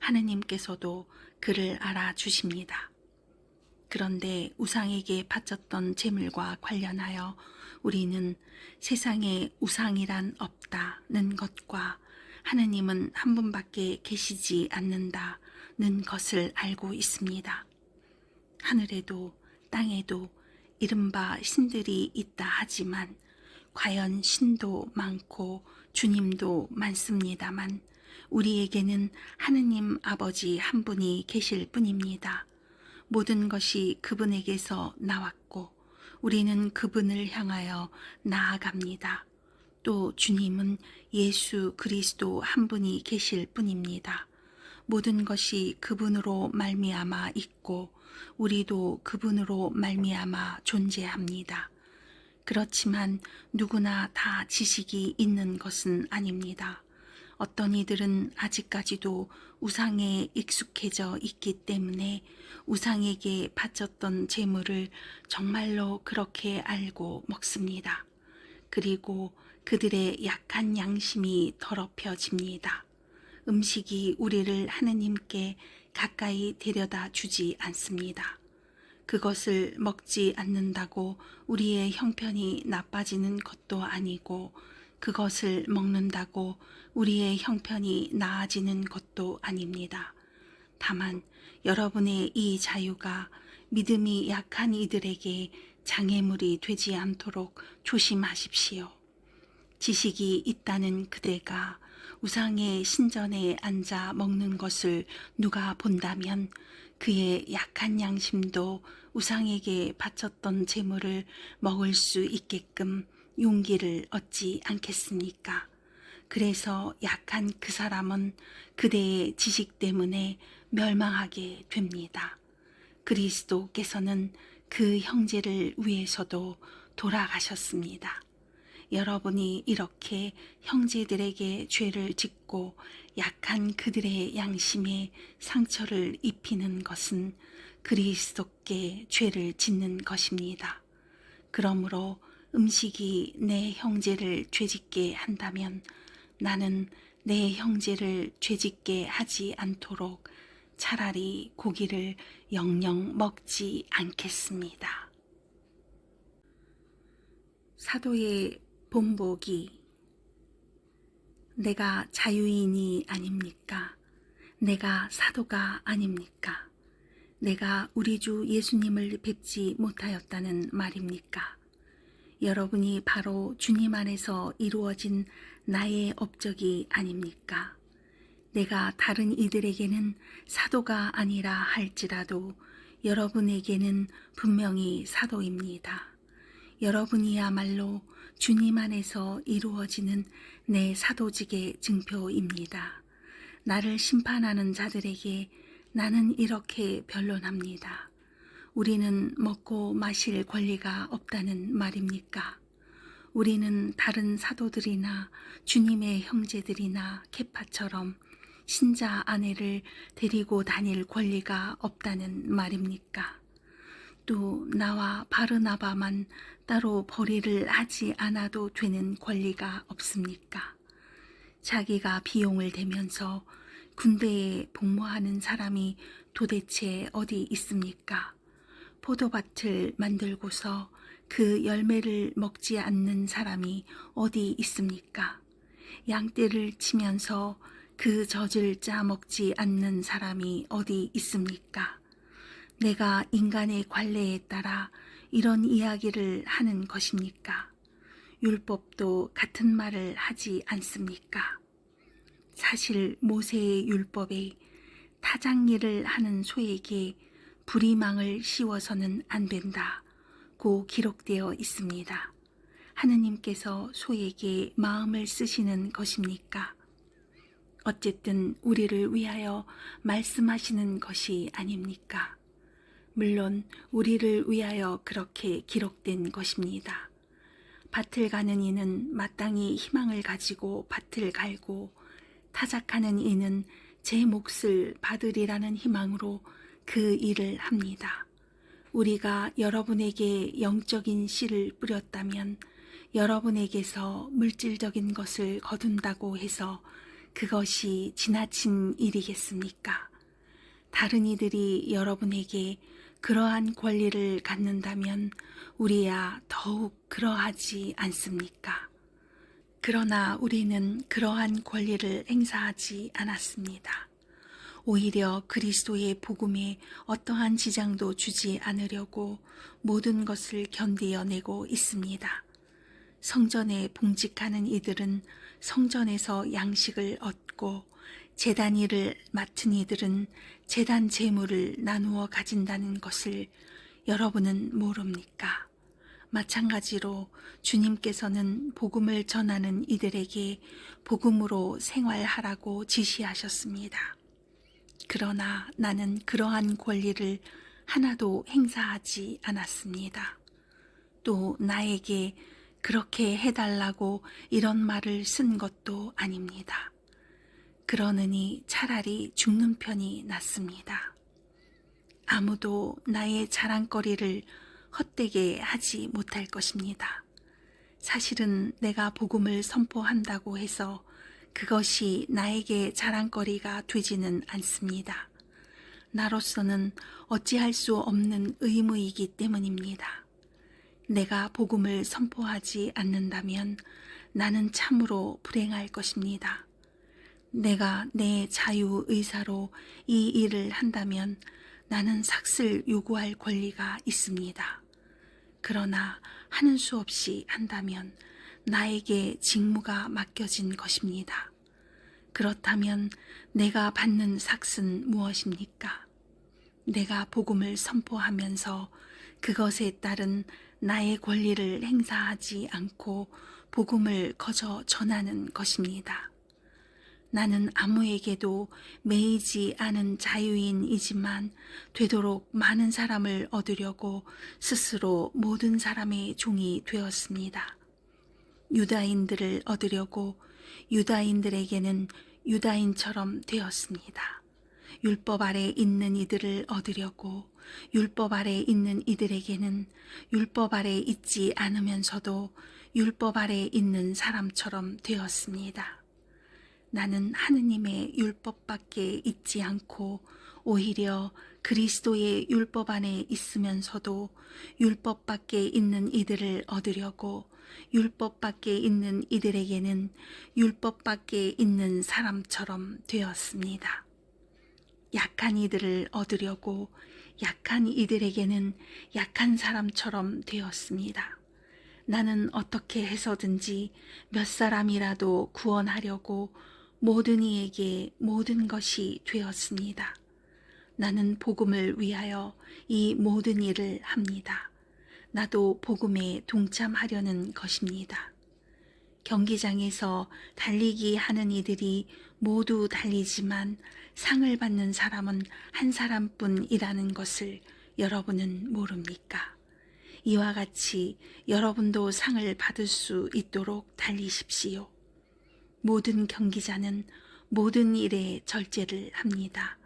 하느님께서도 그를 알아주십니다. 그런데 우상에게 바쳤던 제물과 관련하여 우리는 세상에 우상이란 없다는 것과 하느님은 한 분밖에 계시지 않는다는 것을 알고 있습니다. 하늘에도 땅에도 이른바 신들이 있다 하지만 과연 신도 많고 주님도 많습니다만 우리에게는 하느님 아버지 한 분이 계실 뿐입니다. 모든 것이 그분에게서 나왔고 우리는 그분을 향하여 나아갑니다. 또 주님은 예수 그리스도 한 분이 계실 뿐입니다. 모든 것이 그분으로 말미암아 있고 우리도 그분으로 말미암아 존재합니다. 그렇지만 누구나 다 지식이 있는 것은 아닙니다. 어떤 이들은 아직까지도 우상에 익숙해져 있기 때문에 우상에게 바쳤던 재물을 정말로 그렇게 알고 먹습니다. 그리고 그들의 약한 양심이 더럽혀집니다. 음식이 우리를 하느님께 가까이 데려다 주지 않습니다. 그것을 먹지 않는다고 우리의 형편이 나빠지는 것도 아니고 그것을 먹는다고 우리의 형편이 나아지는 것도 아닙니다. 다만 여러분의 이 자유가 믿음이 약한 이들에게 장애물이 되지 않도록 조심하십시오. 지식이 있다는 그대가 우상의 신전에 앉아 먹는 것을 누가 본다면 그의 약한 양심도 우상에게 바쳤던 재물을 먹을 수 있게끔 용기를 얻지 않겠습니까? 그래서 약한 그 사람은 그대의 지식 때문에 멸망하게 됩니다. 그리스도께서는 그 형제를 위해서도 돌아가셨습니다. 여러분이 이렇게 형제들에게 죄를 짓고 약한 그들의 양심에 상처를 입히는 것은 그리스도께 죄를 짓는 것입니다. 그러므로 음식이 내 형제를 죄짓게 한다면 나는 내 형제를 죄짓게 하지 않도록 차라리 고기를 영영 먹지 않겠습니다. 사도의 본보기. 내가 자유인이 아닙니까? 내가 사도가 아닙니까? 내가 우리 주 예수님을 뵙지 못하였다는 말입니까? 여러분이 바로 주님 안에서 이루어진 나의 업적이 아닙니까? 내가 다른 이들에게는 사도가 아니라 할지라도 여러분에게는 분명히 사도입니다. 여러분이야말로 주님 안에서 이루어지는 내 사도직의 증표입니다. 나를 심판하는 자들에게 나는 이렇게 변론합니다. 우리는 먹고 마실 권리가 없다는 말입니까? 우리는 다른 사도들이나 주님의 형제들이나 케파처럼 신자 아내를 데리고 다닐 권리가 없다는 말입니까? 또 나와 바르나바만 따로 벌이를 하지 않아도 되는 권리가 없습니까? 자기가 비용을 대면서 군대에 복무하는 사람이 도대체 어디 있습니까? 포도밭을 만들고서 그 열매를 먹지 않는 사람이 어디 있습니까? 양떼를 치면서 그 젖을 짜 먹지 않는 사람이 어디 있습니까? 내가 인간의 관례에 따라 이런 이야기를 하는 것입니까? 율법도 같은 말을 하지 않습니까? 사실 모세의 율법에 타작일을 하는 소에게 부리망을 씌워서는 안 된다고 기록되어 있습니다. 하느님께서 소에게 마음을 쓰시는 것입니까? 어쨌든 우리를 위하여 말씀하시는 것이 아닙니까? 물론 우리를 위하여 그렇게 기록된 것입니다. 밭을 가는 이는 마땅히 희망을 가지고 밭을 갈고 타작하는 이는 제 몫을 받으리라는 희망으로 그 일을 합니다. 우리가 여러분에게 영적인 씨를 뿌렸다면 여러분에게서 물질적인 것을 거둔다고 해서 그것이 지나친 일이겠습니까? 다른 이들이 여러분에게 그러한 권리를 갖는다면 우리야 더욱 그러하지 않습니까? 그러나 우리는 그러한 권리를 행사하지 않았습니다. 오히려 그리스도의 복음에 어떠한 지장도 주지 않으려고 모든 것을 견디어내고 있습니다. 성전에 봉직하는 이들은 성전에서 양식을 얻고 제단 일을 맡은 이들은 제단 제물을 나누어 가진다는 것을 여러분은 모릅니까? 마찬가지로 주님께서는 복음을 전하는 이들에게 복음으로 생활하라고 지시하셨습니다. 그러나 나는 그러한 권리를 하나도 행사하지 않았습니다. 또 나에게 그렇게 해달라고 이런 말을 쓴 것도 아닙니다. 그러느니 차라리 죽는 편이 낫습니다. 아무도 나의 자랑거리를 헛되게 하지 못할 것입니다. 사실은 내가 복음을 선포한다고 해서 그것이 나에게 자랑거리가 되지는 않습니다. 나로서는 어찌할 수 없는 의무이기 때문입니다. 내가 복음을 선포하지 않는다면 나는 참으로 불행할 것입니다. 내가 내 자유의사로 이 일을 한다면 나는 삭슬 요구할 권리가 있습니다. 그러나 하는 수 없이 한다면 나에게 직무가 맡겨진 것입니다. 그렇다면 내가 받는 삭은 무엇입니까? 내가 복음을 선포하면서 그것에 따른 나의 권리를 행사하지 않고 복음을 거저 전하는 것입니다. 나는 아무에게도 매이지 않은 자유인이지만 되도록 많은 사람을 얻으려고 스스로 모든 사람의 종이 되었습니다. 유다인들을 얻으려고 유다인들에게는 유다인처럼 되었습니다. 율법 아래 있는 이들을 얻으려고 율법 아래 있는 이들에게는 율법 아래 있지 않으면서도 율법 아래 있는 사람처럼 되었습니다. 나는 하느님의 율법밖에 있지 않고 오히려 그리스도의 율법 안에 있으면서도 율법 밖에 있는 이들을 얻으려고 율법 밖에 있는 이들에게는 율법 밖에 있는 사람처럼 되었습니다. 약한 이들을 얻으려고 약한 이들에게는 약한 사람처럼 되었습니다. 나는 어떻게 해서든지 몇 사람이라도 구원하려고 모든 이에게 모든 것이 되었습니다. 나는 복음을 위하여 이 모든 일을 합니다. 나도 복음에 동참하려는 것입니다. 경기장에서 달리기 하는 이들이 모두 달리지만 상을 받는 사람은 한 사람뿐이라는 것을 여러분은 모릅니까? 이와 같이 여러분도 상을 받을 수 있도록 달리십시오. 모든 경기자는 모든 일에 절제를 합니다.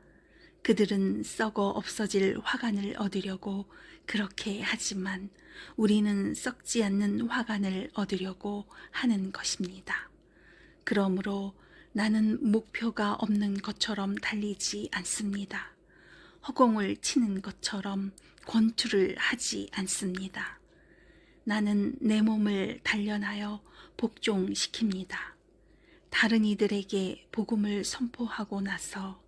그들은 썩어 없어질 화관을 얻으려고 그렇게 하지만 우리는 썩지 않는 화관을 얻으려고 하는 것입니다. 그러므로 나는 목표가 없는 것처럼 달리지 않습니다. 허공을 치는 것처럼 권투를 하지 않습니다. 나는 내 몸을 단련하여 복종시킵니다. 다른 이들에게 복음을 선포하고 나서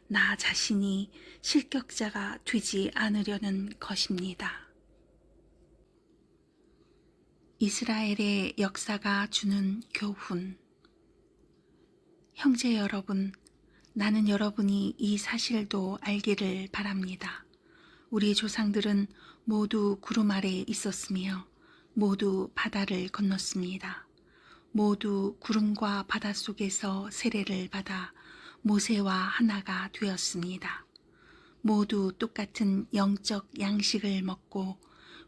나 자신이 실격자가 되지 않으려는 것입니다. 이스라엘의 역사가 주는 교훈. 형제 여러분, 나는 여러분이 이 사실도 알기를 바랍니다. 우리 조상들은 모두 구름 아래 있었으며 모두 바다를 건넜습니다. 모두 구름과 바다 속에서 세례를 받아 모세와 하나가 되었습니다. 모두 똑같은 영적 양식을 먹고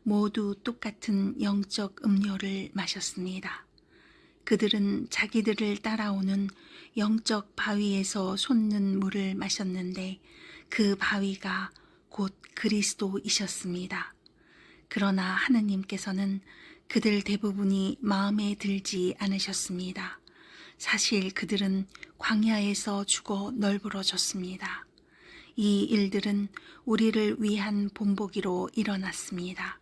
모두 똑같은 영적 음료를 마셨습니다. 그들은 자기들을 따라오는 영적 바위에서 솟는 물을 마셨는데 그 바위가 곧 그리스도이셨습니다. 그러나 하느님께서는 그들 대부분이 마음에 들지 않으셨습니다. 사실 그들은 광야에서 죽어 널브러졌습니다. 이 일들은 우리를 위한 본보기로 일어났습니다.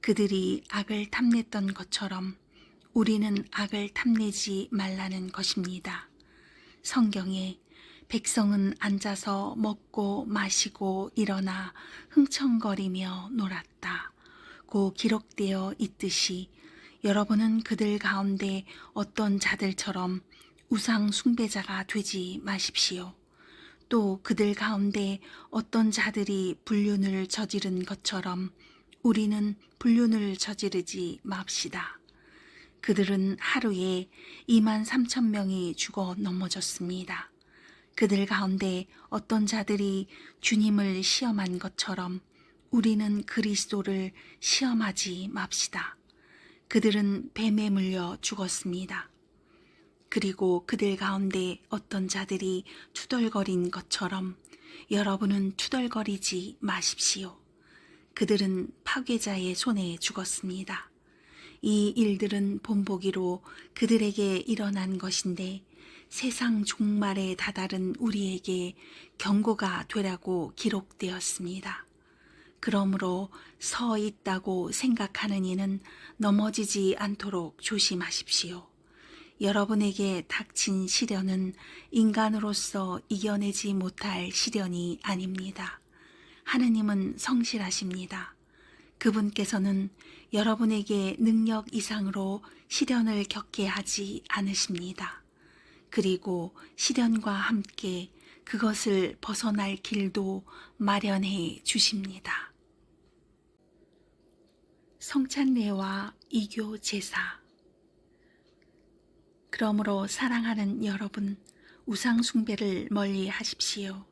그들이 악을 탐냈던 것처럼 우리는 악을 탐내지 말라는 것입니다. 성경에 백성은 앉아서 먹고 마시고 일어나 흥청거리며 놀았다. 고 기록되어 있듯이 여러분은 그들 가운데 어떤 자들처럼 우상 숭배자가 되지 마십시오. 또 그들 가운데 어떤 자들이 불륜을 저지른 것처럼 우리는 불륜을 저지르지 맙시다. 그들은 하루에 23,000명이 죽어 넘어졌습니다. 그들 가운데 어떤 자들이 주님을 시험한 것처럼 우리는 그리스도를 시험하지 맙시다. 그들은 뱀에 물려 죽었습니다. 그리고 그들 가운데 어떤 자들이 투덜거린 것처럼 여러분은 투덜거리지 마십시오. 그들은 파괴자의 손에 죽었습니다. 이 일들은 본보기로 그들에게 일어난 것인데 세상 종말에 다다른 우리에게 경고가 되라고 기록되었습니다. 그러므로 서 있다고 생각하는 이는 넘어지지 않도록 조심하십시오. 여러분에게 닥친 시련은 인간으로서 이겨내지 못할 시련이 아닙니다. 하느님은 성실하십니다. 그분께서는 여러분에게 능력 이상으로 시련을 겪게 하지 않으십니다. 그리고 시련과 함께 그것을 벗어날 길도 마련해 주십니다. 성찬례와 이교 제사. 그러므로 사랑하는 여러분, 우상 숭배를 멀리 하십시오.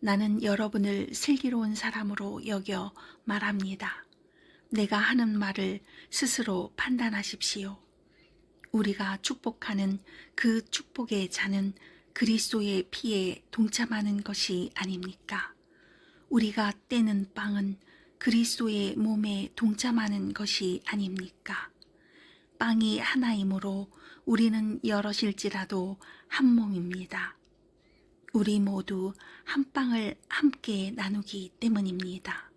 나는 여러분을 슬기로운 사람으로 여겨 말합니다. 내가 하는 말을 스스로 판단하십시오. 우리가 축복하는 그 축복의 잔은 그리스도의 피에 동참하는 것이 아닙니까? 우리가 떼는 빵은 그리스도의 몸에 동참하는 것이 아닙니까? 빵이 하나이므로 우리는 여럿일지라도 한 몸입니다. 우리 모두 한 빵을 함께 나누기 때문입니다.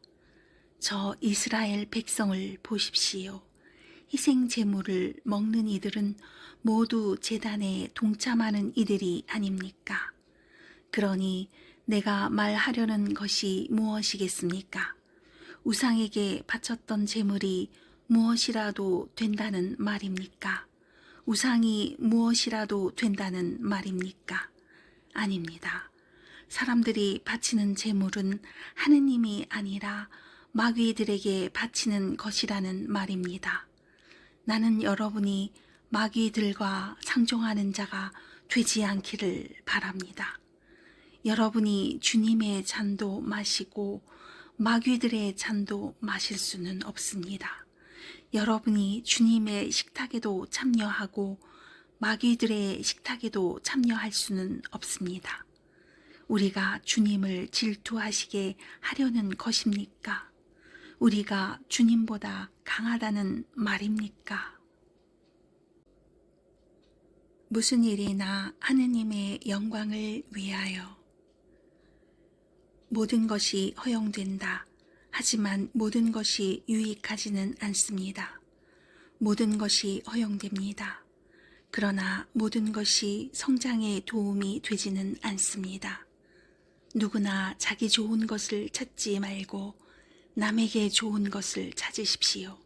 저 이스라엘 백성을 보십시오. 희생 제물을 먹는 이들은 모두 제단에 동참하는 이들이 아닙니까? 그러니 내가 말하려는 것이 무엇이겠습니까? 우상에게 바쳤던 제물이 무엇이라도 된다는 말입니까? 우상이 무엇이라도 된다는 말입니까? 아닙니다. 사람들이 바치는 제물은 하느님이 아니라 마귀들에게 바치는 것이라는 말입니다. 나는 여러분이 마귀들과 상종하는 자가 되지 않기를 바랍니다. 여러분이 주님의 잔도 마시고 마귀들의 잔도 마실 수는 없습니다. 여러분이 주님의 식탁에도 참여하고 마귀들의 식탁에도 참여할 수는 없습니다. 우리가 주님을 질투하시게 하려는 것입니까? 우리가 주님보다 강하다는 말입니까? 무슨 일이나 하느님의 영광을 위하여. 모든 것이 허용된다. 하지만 모든 것이 유익하지는 않습니다. 모든 것이 허용됩니다. 그러나 모든 것이 성장에 도움이 되지는 않습니다. 누구나 자기 좋은 것을 찾지 말고 남에게 좋은 것을 찾으십시오.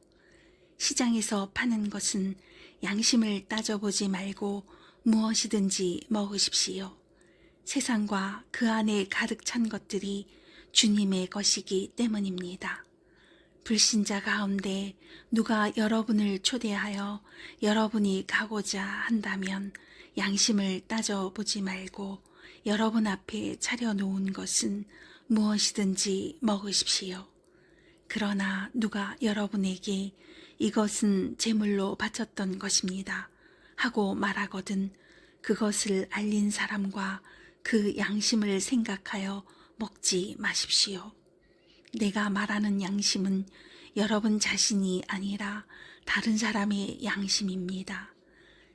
시장에서 파는 것은 양심을 따져보지 말고 무엇이든지 먹으십시오. 세상과 그 안에 가득 찬 것들이 주님의 것이기 때문입니다. 불신자 가운데 누가 여러분을 초대하여 여러분이 가고자 한다면 양심을 따져보지 말고 여러분 앞에 차려놓은 것은 무엇이든지 먹으십시오. 그러나 누가 여러분에게 이것은 제물로 바쳤던 것입니다 하고 말하거든 그것을 알린 사람과 그 양심을 생각하여 먹지 마십시오. 내가 말하는 양심은 여러분 자신이 아니라 다른 사람의 양심입니다.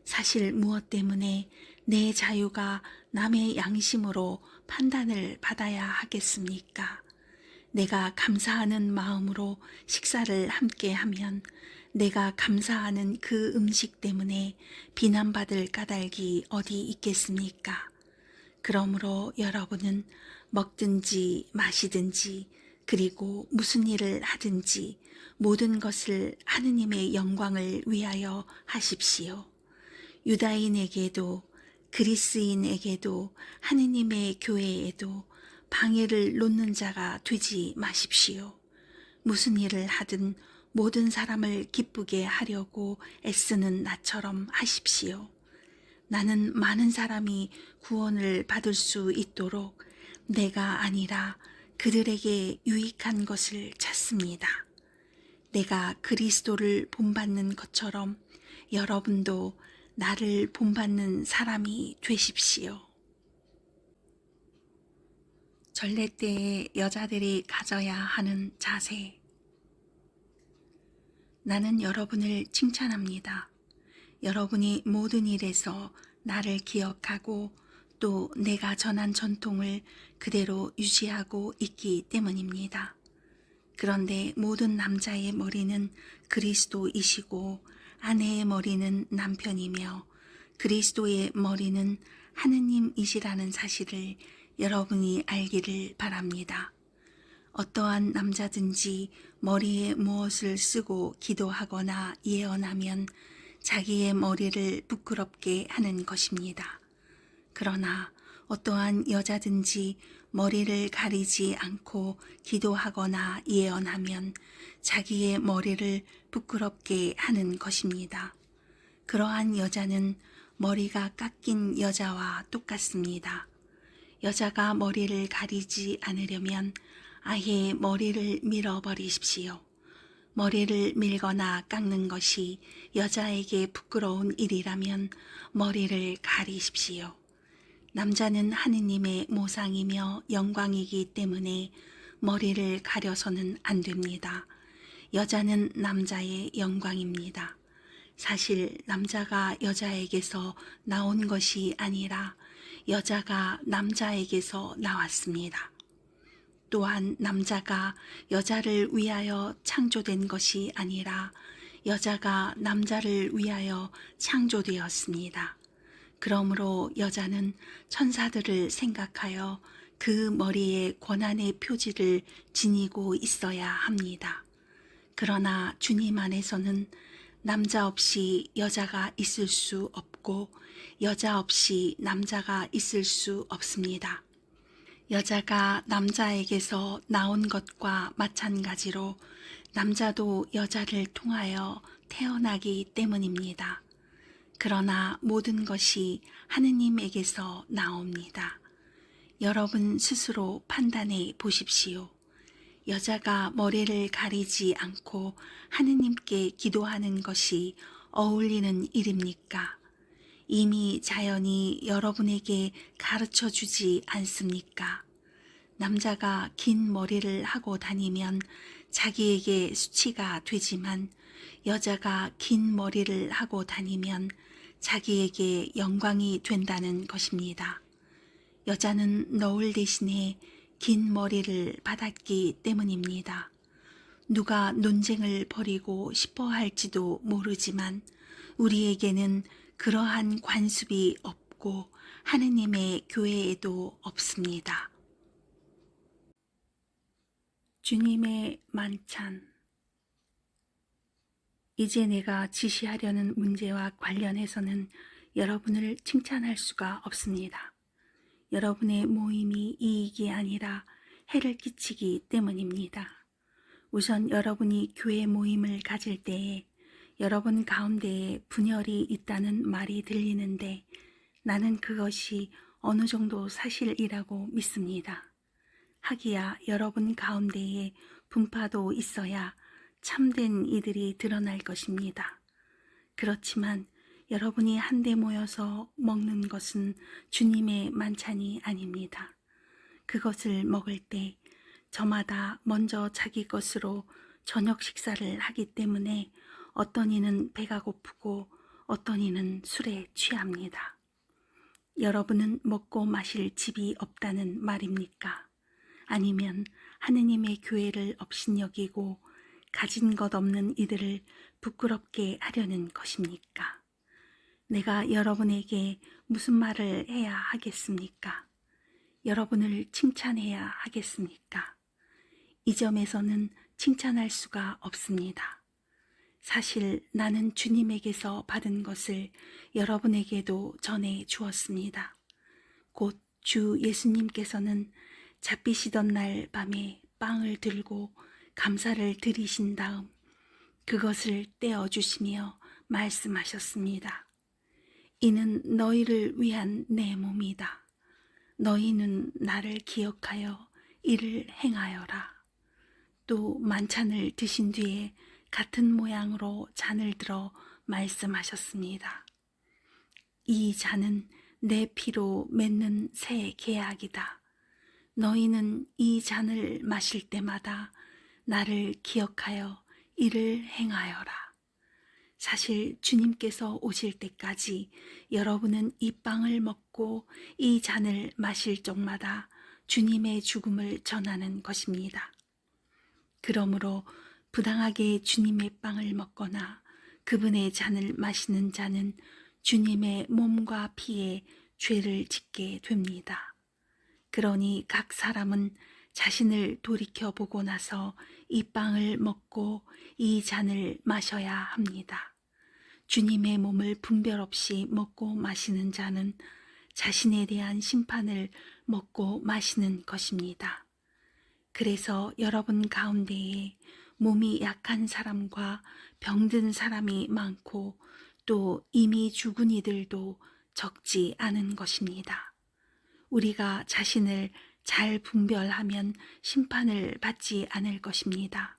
사실 무엇 때문에 내 자유가 남의 양심으로 판단을 받아야 하겠습니까? 내가 감사하는 마음으로 식사를 함께 하면 내가 감사하는 그 음식 때문에 비난받을 까닭이 어디 있겠습니까? 그러므로 여러분은 먹든지 마시든지 그리고 무슨 일을 하든지 모든 것을 하느님의 영광을 위하여 하십시오. 유다인에게도 그리스인에게도 하느님의 교회에도 방해를 놓는 자가 되지 마십시오. 무슨 일을 하든 모든 사람을 기쁘게 하려고 애쓰는 나처럼 하십시오. 나는 많은 사람이 구원을 받을 수 있도록 내가 아니라 그들에게 유익한 것을 찾습니다. 내가 그리스도를 본받는 것처럼 여러분도 나를 본받는 사람이 되십시오. 전례 때에 여자들이 가져야 하는 자세. 나는 여러분을 칭찬합니다. 여러분이 모든 일에서 나를 기억하고 또 내가 전한 전통을 그대로 유지하고 있기 때문입니다. 그런데 모든 남자의 머리는 그리스도이시고 아내의 머리는 남편이며 그리스도의 머리는 하느님이시라는 사실을 여러분이 알기를 바랍니다. 어떠한 남자든지 머리에 무엇을 쓰고 기도하거나 예언하면 자기의 머리를 부끄럽게 하는 것입니다. 그러나 어떠한 여자든지 머리를 가리지 않고 기도하거나 예언하면 자기의 머리를 부끄럽게 하는 것입니다. 그러한 여자는 머리가 깎인 여자와 똑같습니다. 여자가 머리를 가리지 않으려면 아예 머리를 밀어버리십시오. 머리를 밀거나 깎는 것이 여자에게 부끄러운 일이라면 머리를 가리십시오. 남자는 하느님의 모상이며 영광이기 때문에 머리를 가려서는 안 됩니다. 여자는 남자의 영광입니다. 사실 남자가 여자에게서 나온 것이 아니라 여자가 남자에게서 나왔습니다. 또한 남자가 여자를 위하여 창조된 것이 아니라 여자가 남자를 위하여 창조되었습니다. 그러므로 여자는 천사들을 생각하여 그 머리에 권한의 표지를 지니고 있어야 합니다. 그러나 주님 안에서는 남자 없이 여자가 있을 수 없고 여자 없이 남자가 있을 수 없습니다. 여자가 남자에게서 나온 것과 마찬가지로 남자도 여자를 통하여 태어나기 때문입니다. 그러나 모든 것이 하느님에게서 나옵니다. 여러분 스스로 판단해 보십시오. 여자가 머리를 가리지 않고 하느님께 기도하는 것이 어울리는 일입니까? 이미 자연이 여러분에게 가르쳐 주지 않습니까? 남자가 긴 머리를 하고 다니면 자기에게 수치가 되지만 여자가 긴 머리를 하고 다니면 자기에게 영광이 된다는 것입니다. 여자는 너울 대신에 긴 머리를 받았기 때문입니다. 누가 논쟁을 벌이고 싶어 할지도 모르지만 우리에게는 그러한 관습이 없고 하느님의 교회에도 없습니다. 주님의 만찬. 이제 내가 지시하려는 문제와 관련해서는 여러분을 칭찬할 수가 없습니다. 여러분의 모임이 이익이 아니라 해를 끼치기 때문입니다. 우선 여러분이 교회 모임을 가질 때에 여러분 가운데에 분열이 있다는 말이 들리는데 나는 그것이 어느 정도 사실이라고 믿습니다. 하기야 여러분 가운데에 분파도 있어야 참된 이들이 드러날 것입니다. 그렇지만 여러분이 한데 모여서 먹는 것은 주님의 만찬이 아닙니다. 그것을 먹을 때 저마다 먼저 자기 것으로 저녁 식사를 하기 때문에 어떤 이는 배가 고프고 어떤 이는 술에 취합니다. 여러분은 먹고 마실 집이 없다는 말입니까? 아니면 하느님의 교회를 업신여기고 가진 것 없는 이들을 부끄럽게 하려는 것입니까? 내가 여러분에게 무슨 말을 해야 하겠습니까? 여러분을 칭찬해야 하겠습니까? 이 점에서는 칭찬할 수가 없습니다. 사실 나는 주님에게서 받은 것을 여러분에게도 전해 주었습니다. 곧 주 예수님께서는 잡히시던 날 밤에 빵을 들고 감사를 드리신 다음 그것을 떼어주시며 말씀하셨습니다. 이는 너희를 위한 내 몸이다. 너희는 나를 기억하여 이를 행하여라. 또 만찬을 드신 뒤에 같은 모양으로 잔을 들어 말씀하셨습니다. 이 잔은 내 피로 맺는 새 계약이다. 너희는 이 잔을 마실 때마다 나를 기억하여 이를 행하여라. 사실 주님께서 오실 때까지 여러분은 이 빵을 먹고 이 잔을 마실 적마다 주님의 죽음을 전하는 것입니다. 그러므로 부당하게 주님의 빵을 먹거나 그분의 잔을 마시는 자는 주님의 몸과 피에 죄를 짓게 됩니다. 그러니 각 사람은 자신을 돌이켜보고 나서 이 빵을 먹고 이 잔을 마셔야 합니다. 주님의 몸을 분별 없이 먹고 마시는 자는 자신에 대한 심판을 먹고 마시는 것입니다. 그래서 여러분 가운데에 몸이 약한 사람과 병든 사람이 많고 또 이미 죽은 이들도 적지 않은 것입니다. 우리가 자신을 잘 분별하면 심판을 받지 않을 것입니다.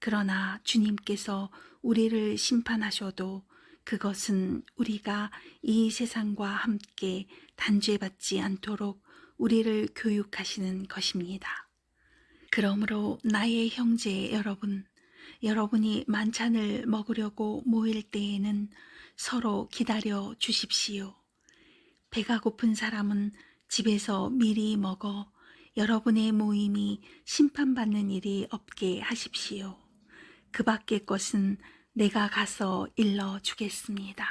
그러나 주님께서 우리를 심판하셔도 그것은 우리가 이 세상과 함께 단죄받지 않도록 우리를 교육하시는 것입니다. 그러므로 나의 형제 여러분, 여러분이 만찬을 먹으려고 모일 때에는 서로 기다려 주십시오. 배가 고픈 사람은 집에서 미리 먹어 여러분의 모임이 심판받는 일이 없게 하십시오. 그 밖의 것은 내가 가서 일러 주겠습니다.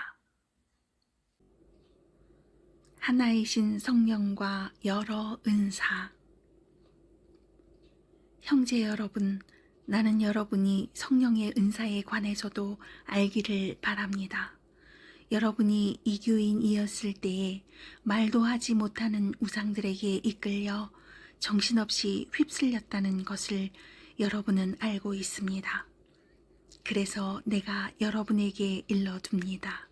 하나이신 성령과 여러 은사. 형제 여러분, 나는 여러분이 성령의 은사에 관해서도 알기를 바랍니다. 여러분이 이교인이었을 때에 말도 하지 못하는 우상들에게 이끌려 정신없이 휩쓸렸다는 것을 여러분은 알고 있습니다. 그래서 내가 여러분에게 일러둡니다.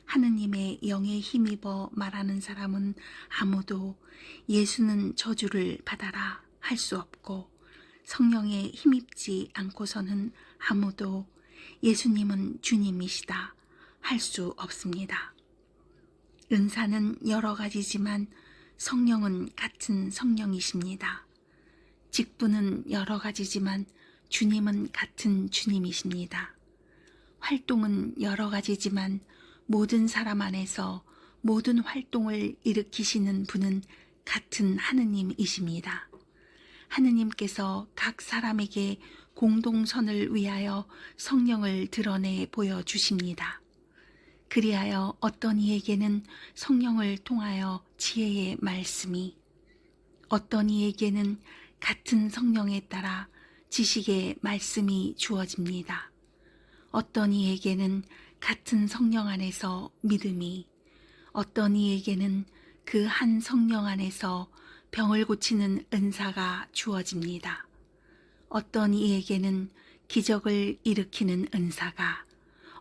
하느님의 영에 힘입어 말하는 사람은 아무도 예수는 저주를 받아라 할 수 없고 성령에 힘입지 않고서는 아무도 예수님은 주님이시다 할 수 없습니다. 은사는 여러 가지지만 성령은 같은 성령이십니다. 직분은 여러 가지지만 주님은 같은 주님이십니다. 활동은 여러 가지지만 모든 사람 안에서 모든 활동을 일으키시는 분은 같은 하느님이십니다. 하느님께서 각 사람에게 공동선을 위하여 성령을 드러내 보여주십니다. 그리하여 어떤 이에게는 성령을 통하여 지혜의 말씀이, 어떤 이에게는 같은 성령에 따라 지식의 말씀이 주어집니다. 어떤 이에게는 같은 성령 안에서 믿음이, 어떤 이에게는 그 한 성령 안에서 병을 고치는 은사가 주어집니다. 어떤 이에게는 기적을 일으키는 은사가,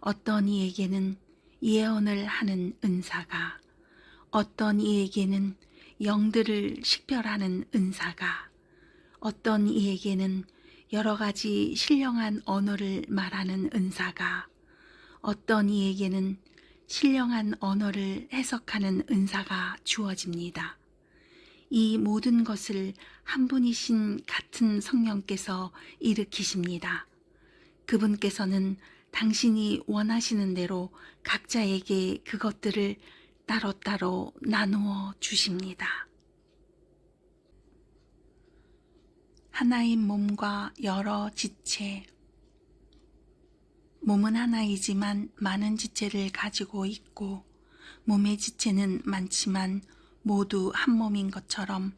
어떤 이에게는 예언을 하는 은사가, 어떤 이에게는 영들을 식별하는 은사가, 어떤 이에게는 여러 가지 신령한 언어를 말하는 은사가, 어떤 이에게는 신령한 언어를 해석하는 은사가 주어집니다. 이 모든 것을 한 분이신 같은 성령께서 일으키십니다. 그분께서는 당신이 원하시는 대로 각자에게 그것들을 따로따로 나누어 주십니다. 하나인 몸과 여러 지체. 몸은 하나이지만 많은 지체를 가지고 있고 몸의 지체는 많지만 모두 한 몸인 것처럼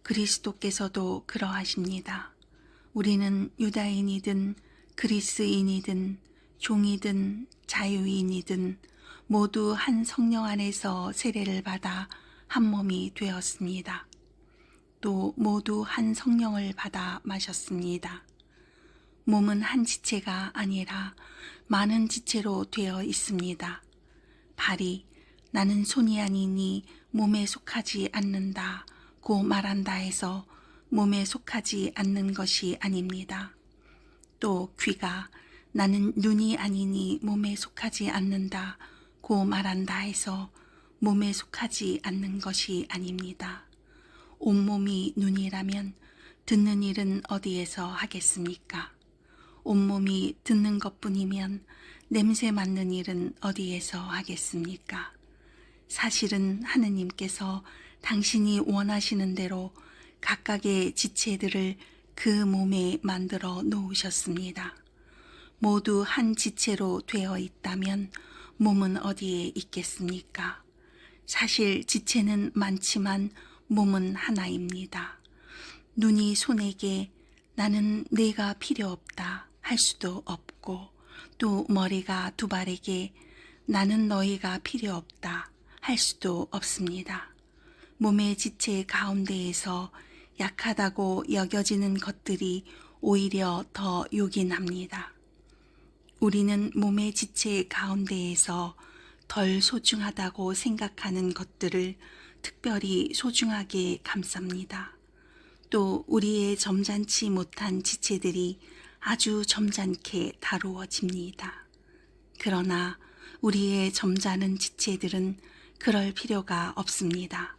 그리스도께서도 그러하십니다. 우리는 유다인이든 그리스인이든 종이든 자유인이든 모두 한 성령 안에서 세례를 받아 한 몸이 되었습니다. 또 모두 한 성령을 받아 마셨습니다. 몸은 한 지체가 아니라 많은 지체로 되어 있습니다. 발이 나는 손이 아니니 몸에 속하지 않는다 고 말한다 해서 몸에 속하지 않는 것이 아닙니다. 또 귀가 나는 눈이 아니니 몸에 속하지 않는다 고 말한다 해서 몸에 속하지 않는 것이 아닙니다. 온몸이 눈이라면 듣는 일은 어디에서 하겠습니까? 온몸이 듣는 것뿐이면 냄새 맡는 일은 어디에서 하겠습니까? 사실은 하느님께서 당신이 원하시는 대로 각각의 지체들을 그 몸에 만들어 놓으셨습니다. 모두 한 지체로 되어 있다면 몸은 어디에 있겠습니까? 사실 지체는 많지만 몸은 하나입니다. 눈이 손에게 나는 네가 필요 없다 할 수도 없고, 또 머리가 두 발에게 나는 너희가 필요 없다 할 수도 없습니다. 몸의 지체 가운데에서 약하다고 여겨지는 것들이 오히려 더 요긴합니다. 우리는 몸의 지체 가운데에서 덜 소중하다고 생각하는 것들을 특별히 소중하게 감쌉니다. 또 우리의 점잖지 못한 지체들이 아주 점잖게 다루어집니다. 그러나 우리의 점잖은 지체들은 그럴 필요가 없습니다.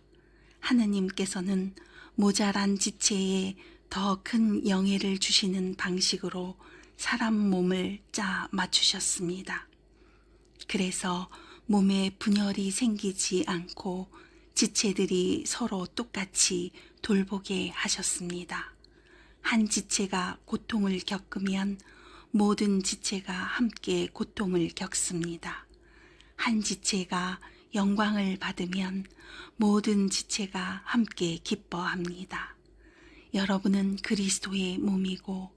하느님께서는 모자란 지체에 더 큰 영예를 주시는 방식으로 사람 몸을 짜 맞추셨습니다. 그래서 몸에 분열이 생기지 않고 지체들이 서로 똑같이 돌보게 하셨습니다. 한 지체가 고통을 겪으면 모든 지체가 함께 고통을 겪습니다. 한 지체가 영광을 받으면 모든 지체가 함께 기뻐합니다. 여러분은 그리스도의 몸이고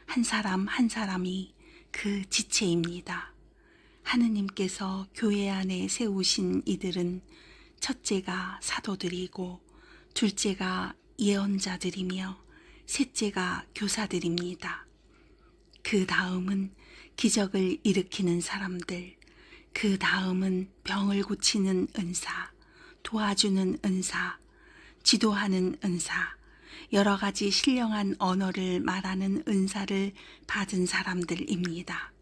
한 사람 한 사람이 그 지체입니다. 하느님께서 교회 안에 세우신 이들은 첫째가 사도들이고 둘째가 예언자들이며 셋째가 교사들입니다. 그 다음은 기적을 일으키는 사람들, 그 다음은 병을 고치는 은사, 도와주는 은사, 지도하는 은사, 여러 가지 신령한 언어를 말하는 은사를 받은 사람들입니다.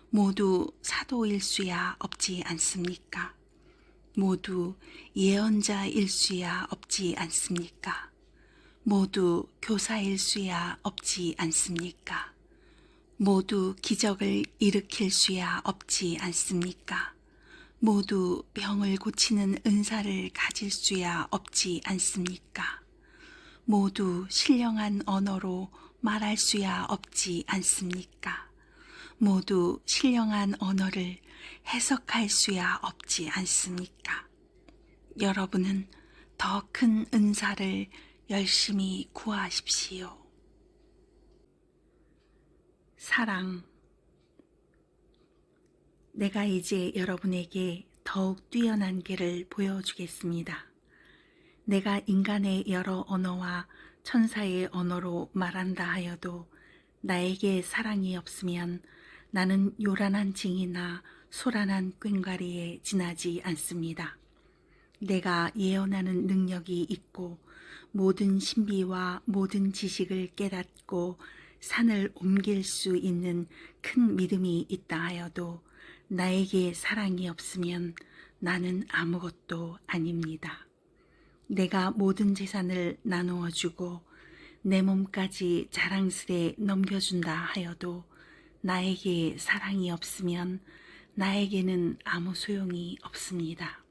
모두 사도일 수야 없지 않습니까? 모두 예언자일 수야 없지 않습니까? 모두 교사일 수야 없지 않습니까? 모두 기적을 일으킬 수야 없지 않습니까? 모두 병을 고치는 은사를 가질 수야 없지 않습니까? 모두 신령한 언어로 말할 수야 없지 않습니까? 모두 신령한 언어를 해석할 수야 없지 않습니까? 여러분은 더 큰 은사를 열심히 구하십시오. 사랑. 내가 이제 여러분에게 더욱 뛰어난 길을 보여주겠습니다. 내가 인간의 여러 언어와 천사의 언어로 말한다 하여도 나에게 사랑이 없으면 나는 요란한 징이나 소란한 꽹과리에 지나지 않습니다. 내가 예언하는 능력이 있고 모든 신비와 모든 지식을 깨닫고 산을 옮길 수 있는 큰 믿음이 있다 하여도 나에게 사랑이 없으면 나는 아무것도 아닙니다. 내가 모든 재산을 나누어 주고 내 몸까지 자랑스레 넘겨준다 하여도 나에게 사랑이 없으면 나에게는 아무 소용이 없습니다.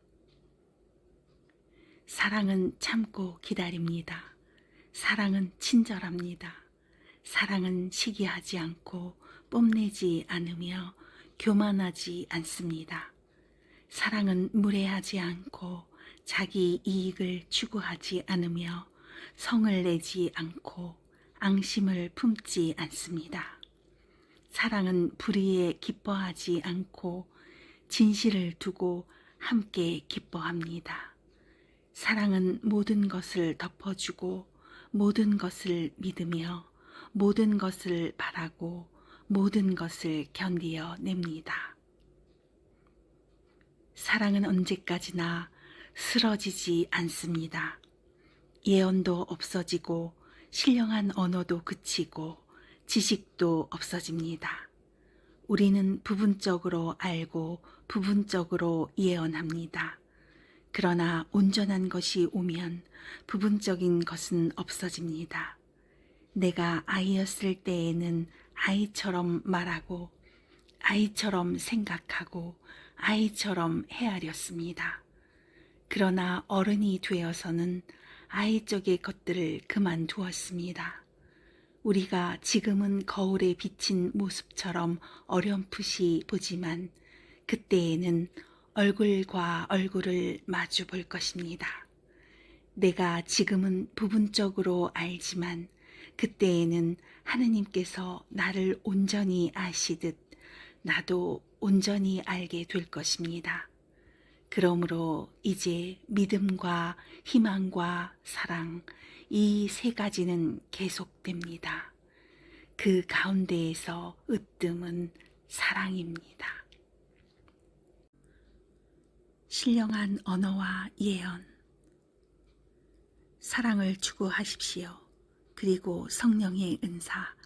사랑은 참고 기다립니다. 사랑은 친절합니다. 사랑은 시기하지 않고 뽐내지 않으며 교만하지 않습니다. 사랑은 무례하지 않고 자기 이익을 추구하지 않으며 성을 내지 않고 앙심을 품지 않습니다. 사랑은 불의에 기뻐하지 않고 진실을 두고 함께 기뻐합니다. 사랑은 모든 것을 덮어주고 모든 것을 믿으며 모든 것을 바라고 모든 것을 견디어 냅니다. 사랑은 언제까지나 쓰러지지 않습니다. 예언도 없어지고 신령한 언어도 그치고 지식도 없어집니다. 우리는 부분적으로 알고 부분적으로 예언합니다. 그러나 온전한 것이 오면 부분적인 것은 없어집니다. 내가 아이였을 때에는 아이처럼 말하고 아이처럼 생각하고 아이처럼 헤아렸습니다. 그러나 어른이 되어서는 아이 쪽의 것들을 그만두었습니다. 우리가 지금은 거울에 비친 모습처럼 어렴풋이 보지만 그때에는 얼굴과 얼굴을 마주 볼 것입니다. 내가 지금은 부분적으로 알지만 그때에는 하느님께서 나를 온전히 아시듯 나도 온전히 알게 될 것입니다. 그러므로 이제 믿음과 희망과 사랑 이 세 가지는 계속됩니다. 그 가운데에서 으뜸은 사랑입니다. 신령한 언어와 예언. 사랑을 추구하십시오. 그리고 성령의 은사,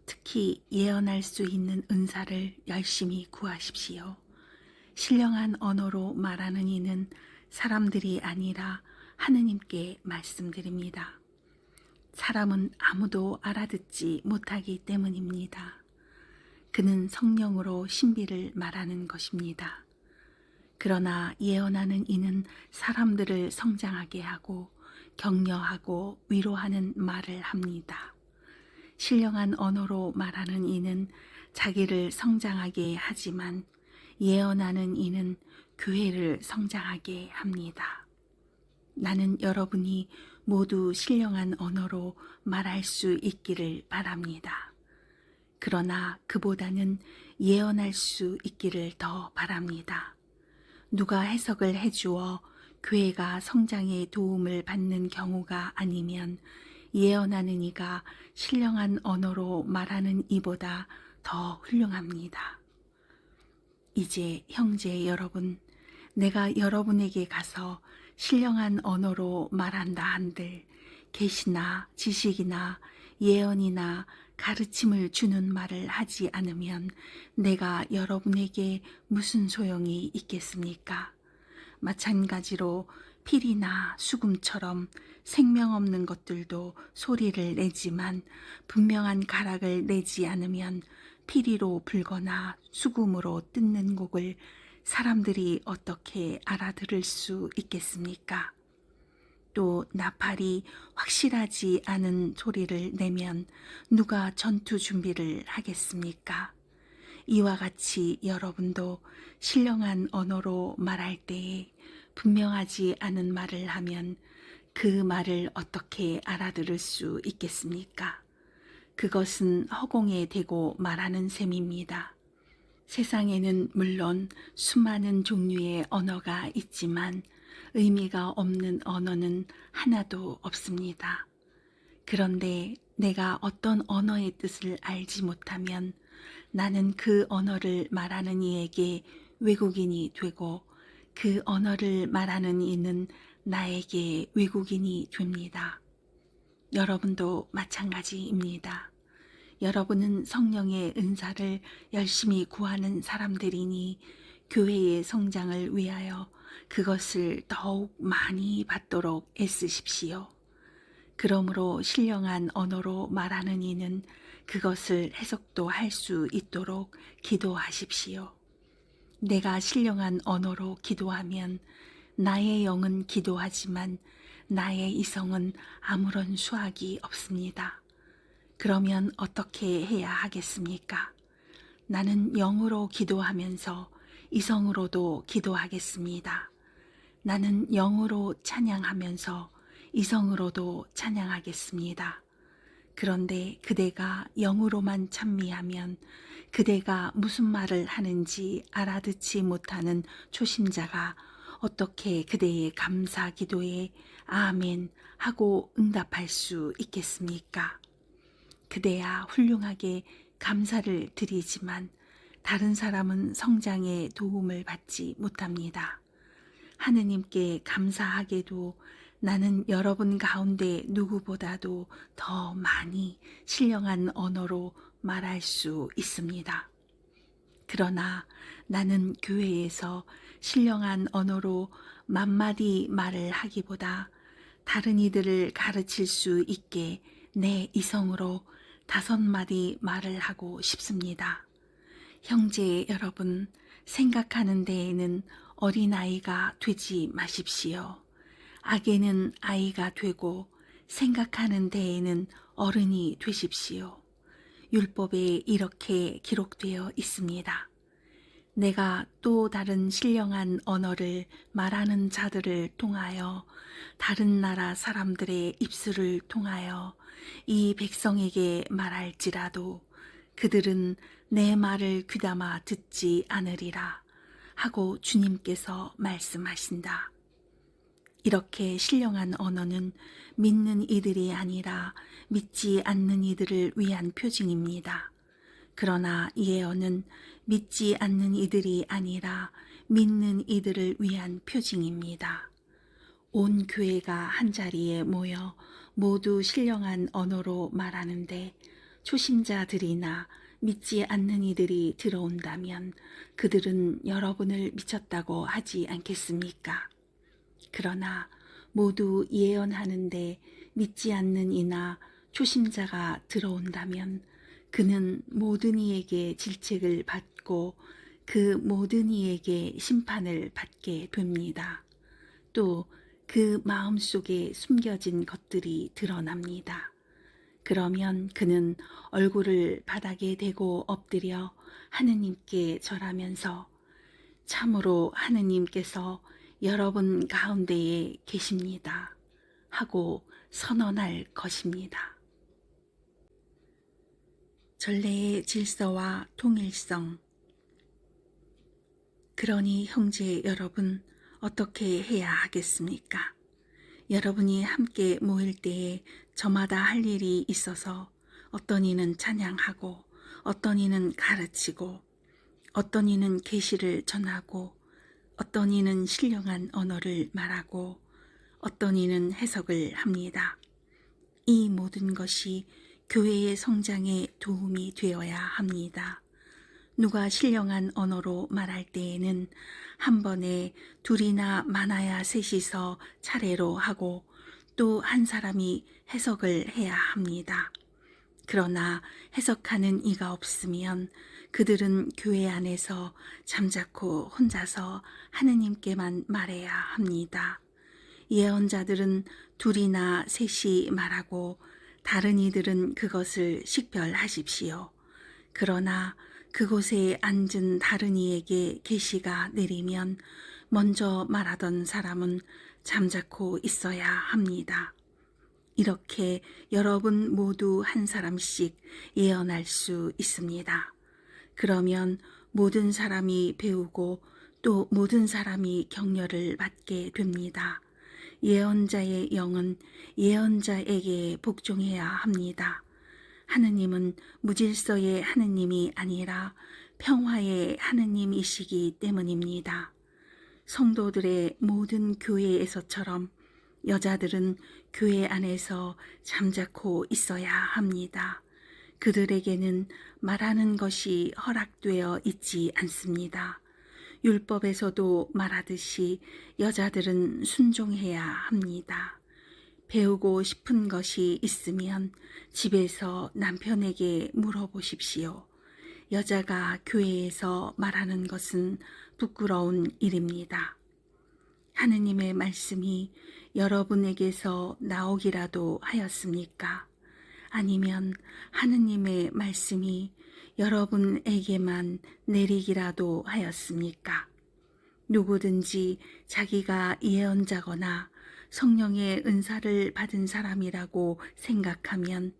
특히 예언할 수 있는 은사를 열심히 구하십시오. 신령한 언어로 말하는 이는 사람들이 아니라 하느님께 말씀드립니다. 사람은 아무도 알아듣지 못하기 때문입니다. 그는 성령으로 신비를 말하는 것입니다. 그러나 예언하는 이는 사람들을 성장하게 하고 격려하고 위로하는 말을 합니다. 신령한 언어로 말하는 이는 자기를 성장하게 하지만 예언하는 이는 교회를 성장하게 합니다. 나는 여러분이 모두 신령한 언어로 말할 수 있기를 바랍니다. 그러나 그보다는 예언할 수 있기를 더 바랍니다. 누가 해석을 해주어 교회가 성장에 도움을 받는 경우가 아니면 예언하는 이가 신령한 언어로 말하는 이보다 더 훌륭합니다. 이제 형제 여러분, 내가 여러분에게 가서 신령한 언어로 말한다 한들 계시나 지식이나 예언이나 가르침을 주는 말을 하지 않으면 내가 여러분에게 무슨 소용이 있겠습니까? 마찬가지로 필이나 수금처럼 생명 없는 것들도 소리를 내지만 분명한 가락을 내지 않으면 피리로 불거나 수금으로 뜯는 곡을 사람들이 어떻게 알아들을 수 있겠습니까? 또 나팔이 확실하지 않은 소리를 내면 누가 전투 준비를 하겠습니까? 이와 같이 여러분도 신령한 언어로 말할 때에 분명하지 않은 말을 하면 그 말을 어떻게 알아들을 수 있겠습니까? 그것은 허공에 대고 말하는 셈입니다. 세상에는 물론 수많은 종류의 언어가 있지만 의미가 없는 언어는 하나도 없습니다. 그런데 내가 어떤 언어의 뜻을 알지 못하면 나는 그 언어를 말하는 이에게 외국인이 되고 그 언어를 말하는 이는 나에게 외국인이 됩니다. 여러분도 마찬가지입니다. 여러분은 성령의 은사를 열심히 구하는 사람들이니 교회의 성장을 위하여 그것을 더욱 많이 받도록 애쓰십시오. 그러므로 신령한 언어로 말하는 이는 그것을 해석도 할 수 있도록 기도하십시오. 내가 신령한 언어로 기도하면 나의 영은 기도하지만 나의 이성은 아무런 수확이 없습니다. 그러면 어떻게 해야 하겠습니까? 나는 영으로 기도하면서 이성으로도 기도하겠습니다. 나는 영으로 찬양하면서 이성으로도 찬양하겠습니다. 그런데 그대가 영으로만 찬미하면 그대가 무슨 말을 하는지 알아듣지 못하는 초심자가 어떻게 그대의 감사 기도에 아멘 하고 응답할 수 있겠습니까? 그대야 훌륭하게 감사를 드리지만 다른 사람은 성장에 도움을 받지 못합니다. 하느님께 감사하게도 나는 여러분 가운데 누구보다도 더 많이 신령한 언어로 말할 수 있습니다. 그러나 나는 교회에서 신령한 언어로 만마디 말을 하기보다 다른 이들을 가르칠 수 있게 내 이성으로 5마디 말을 하고 싶습니다. 형제 여러분, 생각하는 데에는 어린아이가 되지 마십시오. 악에는 아이가 되고 생각하는 데에는 어른이 되십시오. 율법에 이렇게 기록되어 있습니다. 내가 또 다른 신령한 언어를 말하는 자들을 통하여 다른 나라 사람들의 입술을 통하여 이 백성에게 말할지라도 그들은 내 말을 귀담아 듣지 않으리라 하고 주님께서 말씀하신다. 이렇게 신령한 언어는 믿는 이들이 아니라 믿지 않는 이들을 위한 표징입니다. 그러나 예언은 믿지 않는 이들이 아니라 믿는 이들을 위한 표징입니다. 온 교회가 한자리에 모여 모두 신령한 언어로 말하는데 초심자들이나 믿지 않는 이들이 들어온다면 그들은 여러분을 미쳤다고 하지 않겠습니까? 그러나 모두 예언하는데 믿지 않는 이나 초심자가 들어온다면 그는 모든 이에게 질책을 받고 그 모든 이에게 심판을 받게 됩니다. 또 그 마음속에 숨겨진 것들이 드러납니다. 그러면 그는 얼굴을 바닥에 대고 엎드려 하느님께 절하면서 참으로 하느님께서 여러분 가운데에 계십니다 하고 선언할 것입니다. 전례의 질서와 통일성. 그러니 형제 여러분, 어떻게 해야 하겠습니까? 여러분이 함께 모일 때에 저마다 할 일이 있어서 어떤 이는 찬양하고 어떤 이는 가르치고 어떤 이는 계시를 전하고 어떤 이는 신령한 언어를 말하고 어떤 이는 해석을 합니다. 이 모든 것이 교회의 성장에 도움이 되어야 합니다. 누가 신령한 언어로 말할 때에는 한 번에 둘이나 많아야 셋이서 차례로 하고 또 한 사람이 해석을 해야 합니다. 그러나 해석하는 이가 없으면 그들은 교회 안에서 잠자코 혼자서 하느님께만 말해야 합니다. 예언자들은 둘이나 셋이 말하고 다른 이들은 그것을 식별하십시오. 그러나 그곳에 앉은 다른 이에게 계시가 내리면 먼저 말하던 사람은 잠자코 있어야 합니다. 이렇게 여러분 모두 한 사람씩 예언할 수 있습니다. 그러면 모든 사람이 배우고 또 모든 사람이 격려를 받게 됩니다. 예언자의 영은 예언자에게 복종해야 합니다. 하느님은 무질서의 하느님이 아니라 평화의 하느님이시기 때문입니다. 성도들의 모든 교회에서처럼 여자들은 교회 안에서 잠자코 있어야 합니다. 그들에게는 말하는 것이 허락되어 있지 않습니다. 율법에서도 말하듯이 여자들은 순종해야 합니다. 배우고 싶은 것이 있으면 집에서 남편에게 물어보십시오. 여자가 교회에서 말하는 것은 부끄러운 일입니다. 하느님의 말씀이 여러분에게서 나오기라도 하였습니까? 아니면 하느님의 말씀이 여러분에게만 내리기라도 하였습니까? 누구든지 자기가 예언자거나 성령의 은사를 받은 사람이라고 생각하면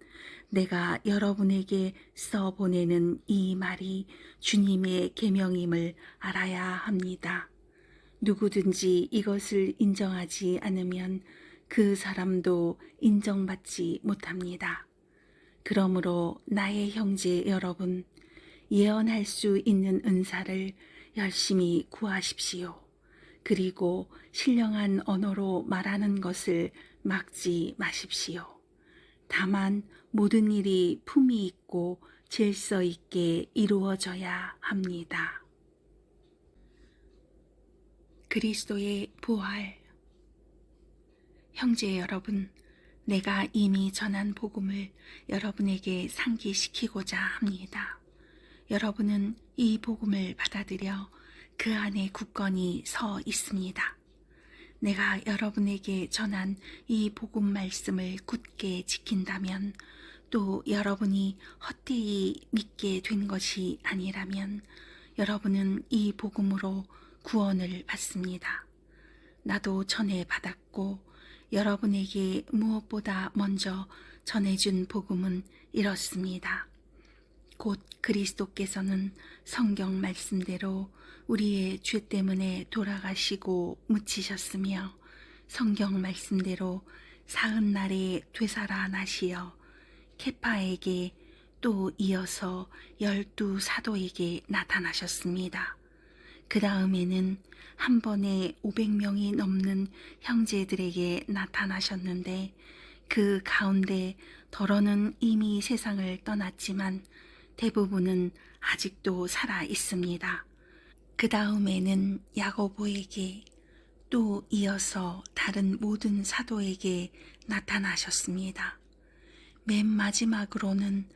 내가 여러분에게 써보내는 이 말이 주님의 계명임을 알아야 합니다. 누구든지 이것을 인정하지 않으면 그 사람도 인정받지 못합니다. 그러므로 나의 형제 여러분, 예언할 수 있는 은사를 열심히 구하십시오. 그리고 신령한 언어로 말하는 것을 막지 마십시오. 다만 모든 일이 품위 있고 질서 있게 이루어져야 합니다. 그리스도의 부활. 형제 여러분, 내가 이미 전한 복음을 여러분에게 상기시키고자 합니다. 여러분은 이 복음을 받아들여 그 안에 굳건히 서 있습니다. 내가 여러분에게 전한 이 복음 말씀을 굳게 지킨다면, 또 여러분이 헛되이 믿게 된 것이 아니라면 여러분은 이 복음으로 구원을 받습니다. 나도 전해 받았고 여러분에게 무엇보다 먼저 전해준 복음은 이렇습니다. 곧 그리스도께서는 성경 말씀대로 우리의 죄 때문에 돌아가시고 묻히셨으며 성경 말씀대로 사흘 날에 되살아나시어 케파에게 또 이어서 12 사도에게 나타나셨습니다. 그 다음에는 한 번에 500명이 넘는 형제들에게 나타나셨는데 그 가운데 더러는 이미 세상을 떠났지만 대부분은 아직도 살아 있습니다. 그 다음에는 야고보에게 또 이어서 다른 모든 사도에게 나타나셨습니다. 맨 마지막으로는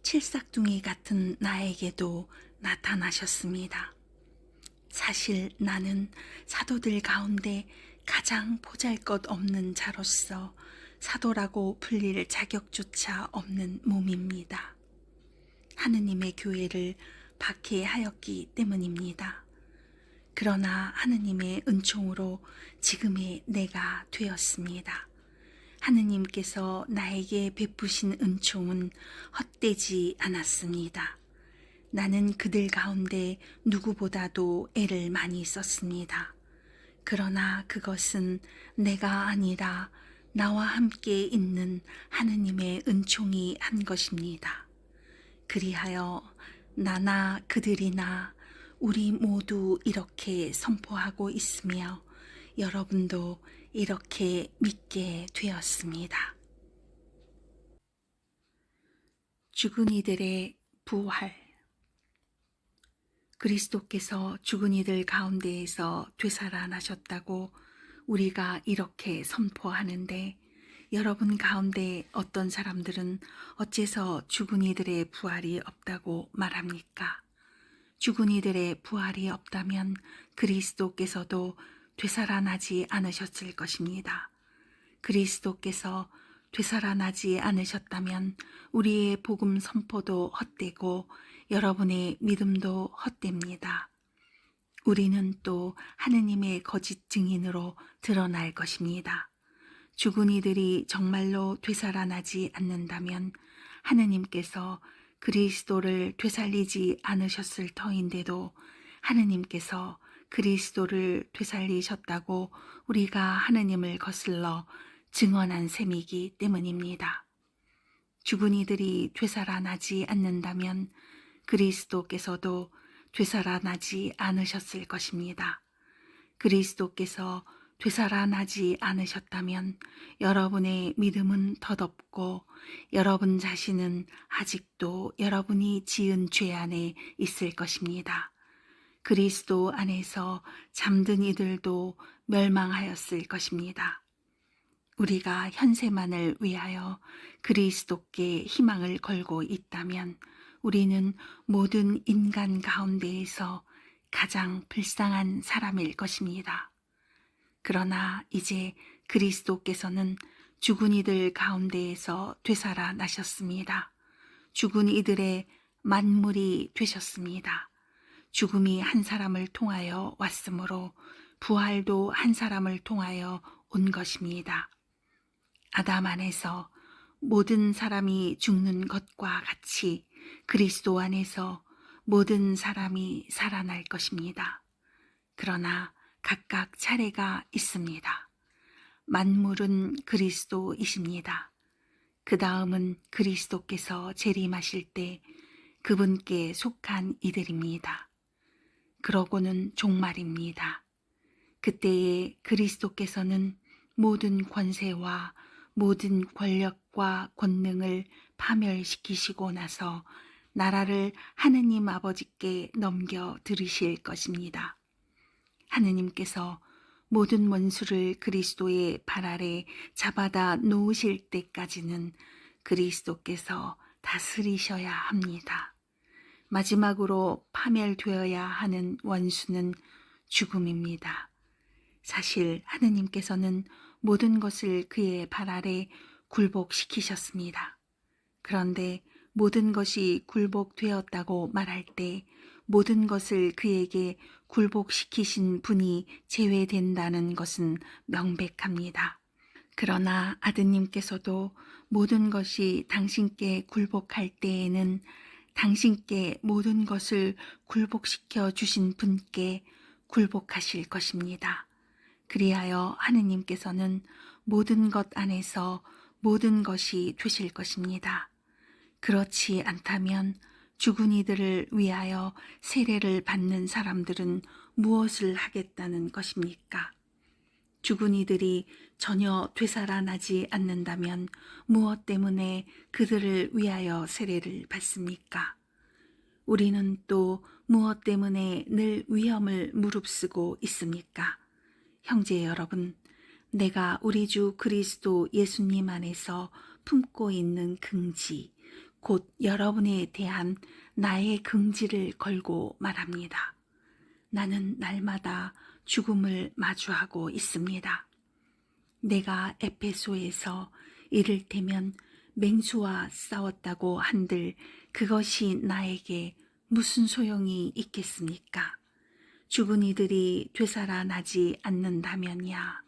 칠삭둥이 같은 나에게도 나타나셨습니다. 사실 나는 사도들 가운데 가장 보잘것없는 자로서 사도라고 불릴 자격조차 없는 몸입니다. 하느님의 교회를 박해하였기 때문입니다. 그러나 하느님의 은총으로 지금의 내가 되었습니다. 하느님께서 나에게 베푸신 은총은 헛되지 않았습니다. 나는 그들 가운데 누구보다도 애를 많이 썼습니다. 그러나 그것은 내가 아니라 나와 함께 있는 하느님의 은총이 한 것입니다. 그리하여 나나 그들이나 우리 모두 이렇게 선포하고 있으며 여러분도 이렇게 믿게 되었습니다. 죽은 이들의 부활. 그리스도께서 죽은 이들 가운데에서 되살아나셨다고 우리가 이렇게 선포하는데 여러분 가운데 어떤 사람들은 어째서 죽은 이들의 부활이 없다고 말합니까? 죽은 이들의 부활이 없다면 그리스도께서도 되살아나지 않으셨을 것입니다. 그리스도께서 되살아나지 않으셨다면 우리의 복음 선포도 헛되고 여러분의 믿음도 헛됩니다. 우리는 또 하느님의 거짓 증인으로 드러날 것입니다. 죽은 이들이 정말로 되살아나지 않는다면 하느님께서 그리스도를 되살리지 않으셨을 터인데도 하느님께서 그리스도를 되살리셨다고 우리가 하느님을 거슬러 증언한 셈이기 때문입니다. 죽은 이들이 되살아나지 않는다면 그리스도께서도 되살아나지 않으셨을 것입니다. 그리스도께서 되살아나지 않으셨다면 여러분의 믿음은 덧없고 여러분 자신은 아직도 여러분이 지은 죄 안에 있을 것입니다. 그리스도 안에서 잠든 이들도 멸망하였을 것입니다. 우리가 현세만을 위하여 그리스도께 희망을 걸고 있다면 우리는 모든 인간 가운데에서 가장 불쌍한 사람일 것입니다. 그러나 이제 그리스도께서는 죽은 이들 가운데에서 되살아나셨습니다. 죽은 이들의 만물이 되셨습니다. 죽음이 한 사람을 통하여 왔으므로 부활도 한 사람을 통하여 온 것입니다. 아담 안에서 모든 사람이 죽는 것과 같이 그리스도 안에서 모든 사람이 살아날 것입니다. 그러나 각각 차례가 있습니다. 만물은 그리스도이십니다. 그 다음은 그리스도께서 재림하실 때 그분께 속한 이들입니다. 그러고는 종말입니다. 그때에 그리스도께서는 모든 권세와 모든 권력과 권능을 파멸시키시고 나서 나라를 하느님 아버지께 넘겨 드리실 것입니다. 하느님께서 모든 원수를 그리스도의 발 아래 잡아다 놓으실 때까지는 그리스도께서 다스리셔야 합니다. 마지막으로 파멸되어야 하는 원수는 죽음입니다. 사실 하느님께서는 모든 것을 그의 발 아래 굴복시키셨습니다. 그런데 모든 것이 굴복되었다고 말할 때 모든 것을 그에게 굴복시키신 분이 제외된다는 것은 명백합니다. 그러나 아드님께서도 모든 것이 당신께 굴복할 때에는 당신께 모든 것을 굴복시켜 주신 분께 굴복하실 것입니다. 그리하여 하느님께서는 모든 것 안에서 모든 것이 되실 것입니다. 그렇지 않다면 죽은 이들을 위하여 세례를 받는 사람들은 무엇을 하겠다는 것입니까? 죽은 이들이 전혀 되살아나지 않는다면 무엇 때문에 그들을 위하여 세례를 받습니까? 우리는 또 무엇 때문에 늘 위험을 무릅쓰고 있습니까? 형제 여러분, 내가 우리 주 그리스도 예수님 안에서 품고 있는 긍지, 곧 여러분에 대한 나의 긍지를 걸고 말합니다. 나는 날마다 죽음을 마주하고 있습니다. 내가 에베소에서 이를테면 맹수와 싸웠다고 한들 그것이 나에게 무슨 소용이 있겠습니까? 죽은 이들이 되살아나지 않는다면야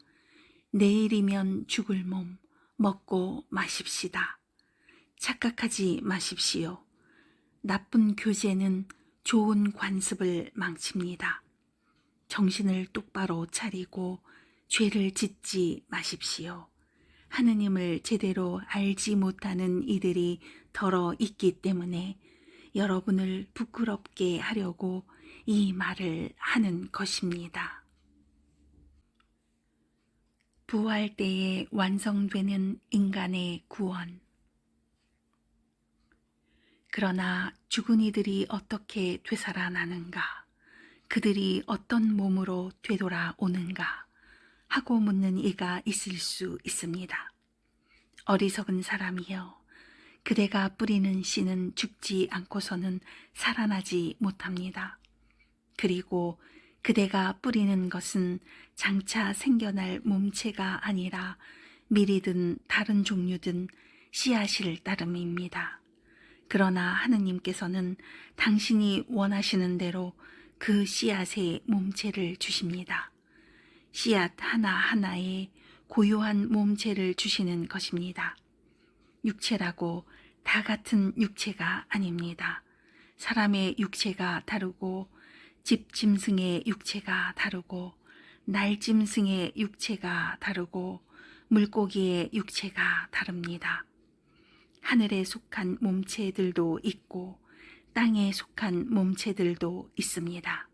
내일이면 죽을 몸 먹고 마십시다. 착각하지 마십시오. 나쁜 교제는 좋은 관습을 망칩니다. 정신을 똑바로 차리고 죄를 짓지 마십시오. 하느님을 제대로 알지 못하는 이들이 더러 있기 때문에 여러분을 부끄럽게 하려고 이 말을 하는 것입니다. 부활 때에 완성되는 인간의 구원. 그러나 죽은 이들이 어떻게 되살아나는가? 그들이 어떤 몸으로 되돌아오는가? 하고 묻는 이가 있을 수 있습니다. 어리석은 사람이여, 그대가 뿌리는 씨는 죽지 않고서는 살아나지 못합니다. 그리고 그대가 뿌리는 것은 장차 생겨날 몸체가 아니라 밀이든 다른 종류든 씨앗일 따름입니다. 그러나 하느님께서는 당신이 원하시는 대로 그 씨앗의 몸체를 주십니다. 씨앗 하나하나에 고유한 몸체를 주시는 것입니다. 육체라고 다 같은 육체가 아닙니다. 사람의 육체가 다르고 집짐승의 육체가 다르고 날짐승의 육체가 다르고 물고기의 육체가 다릅니다. 하늘에 속한 몸체들도 있고 땅에 속한 몸체들도 있습니다.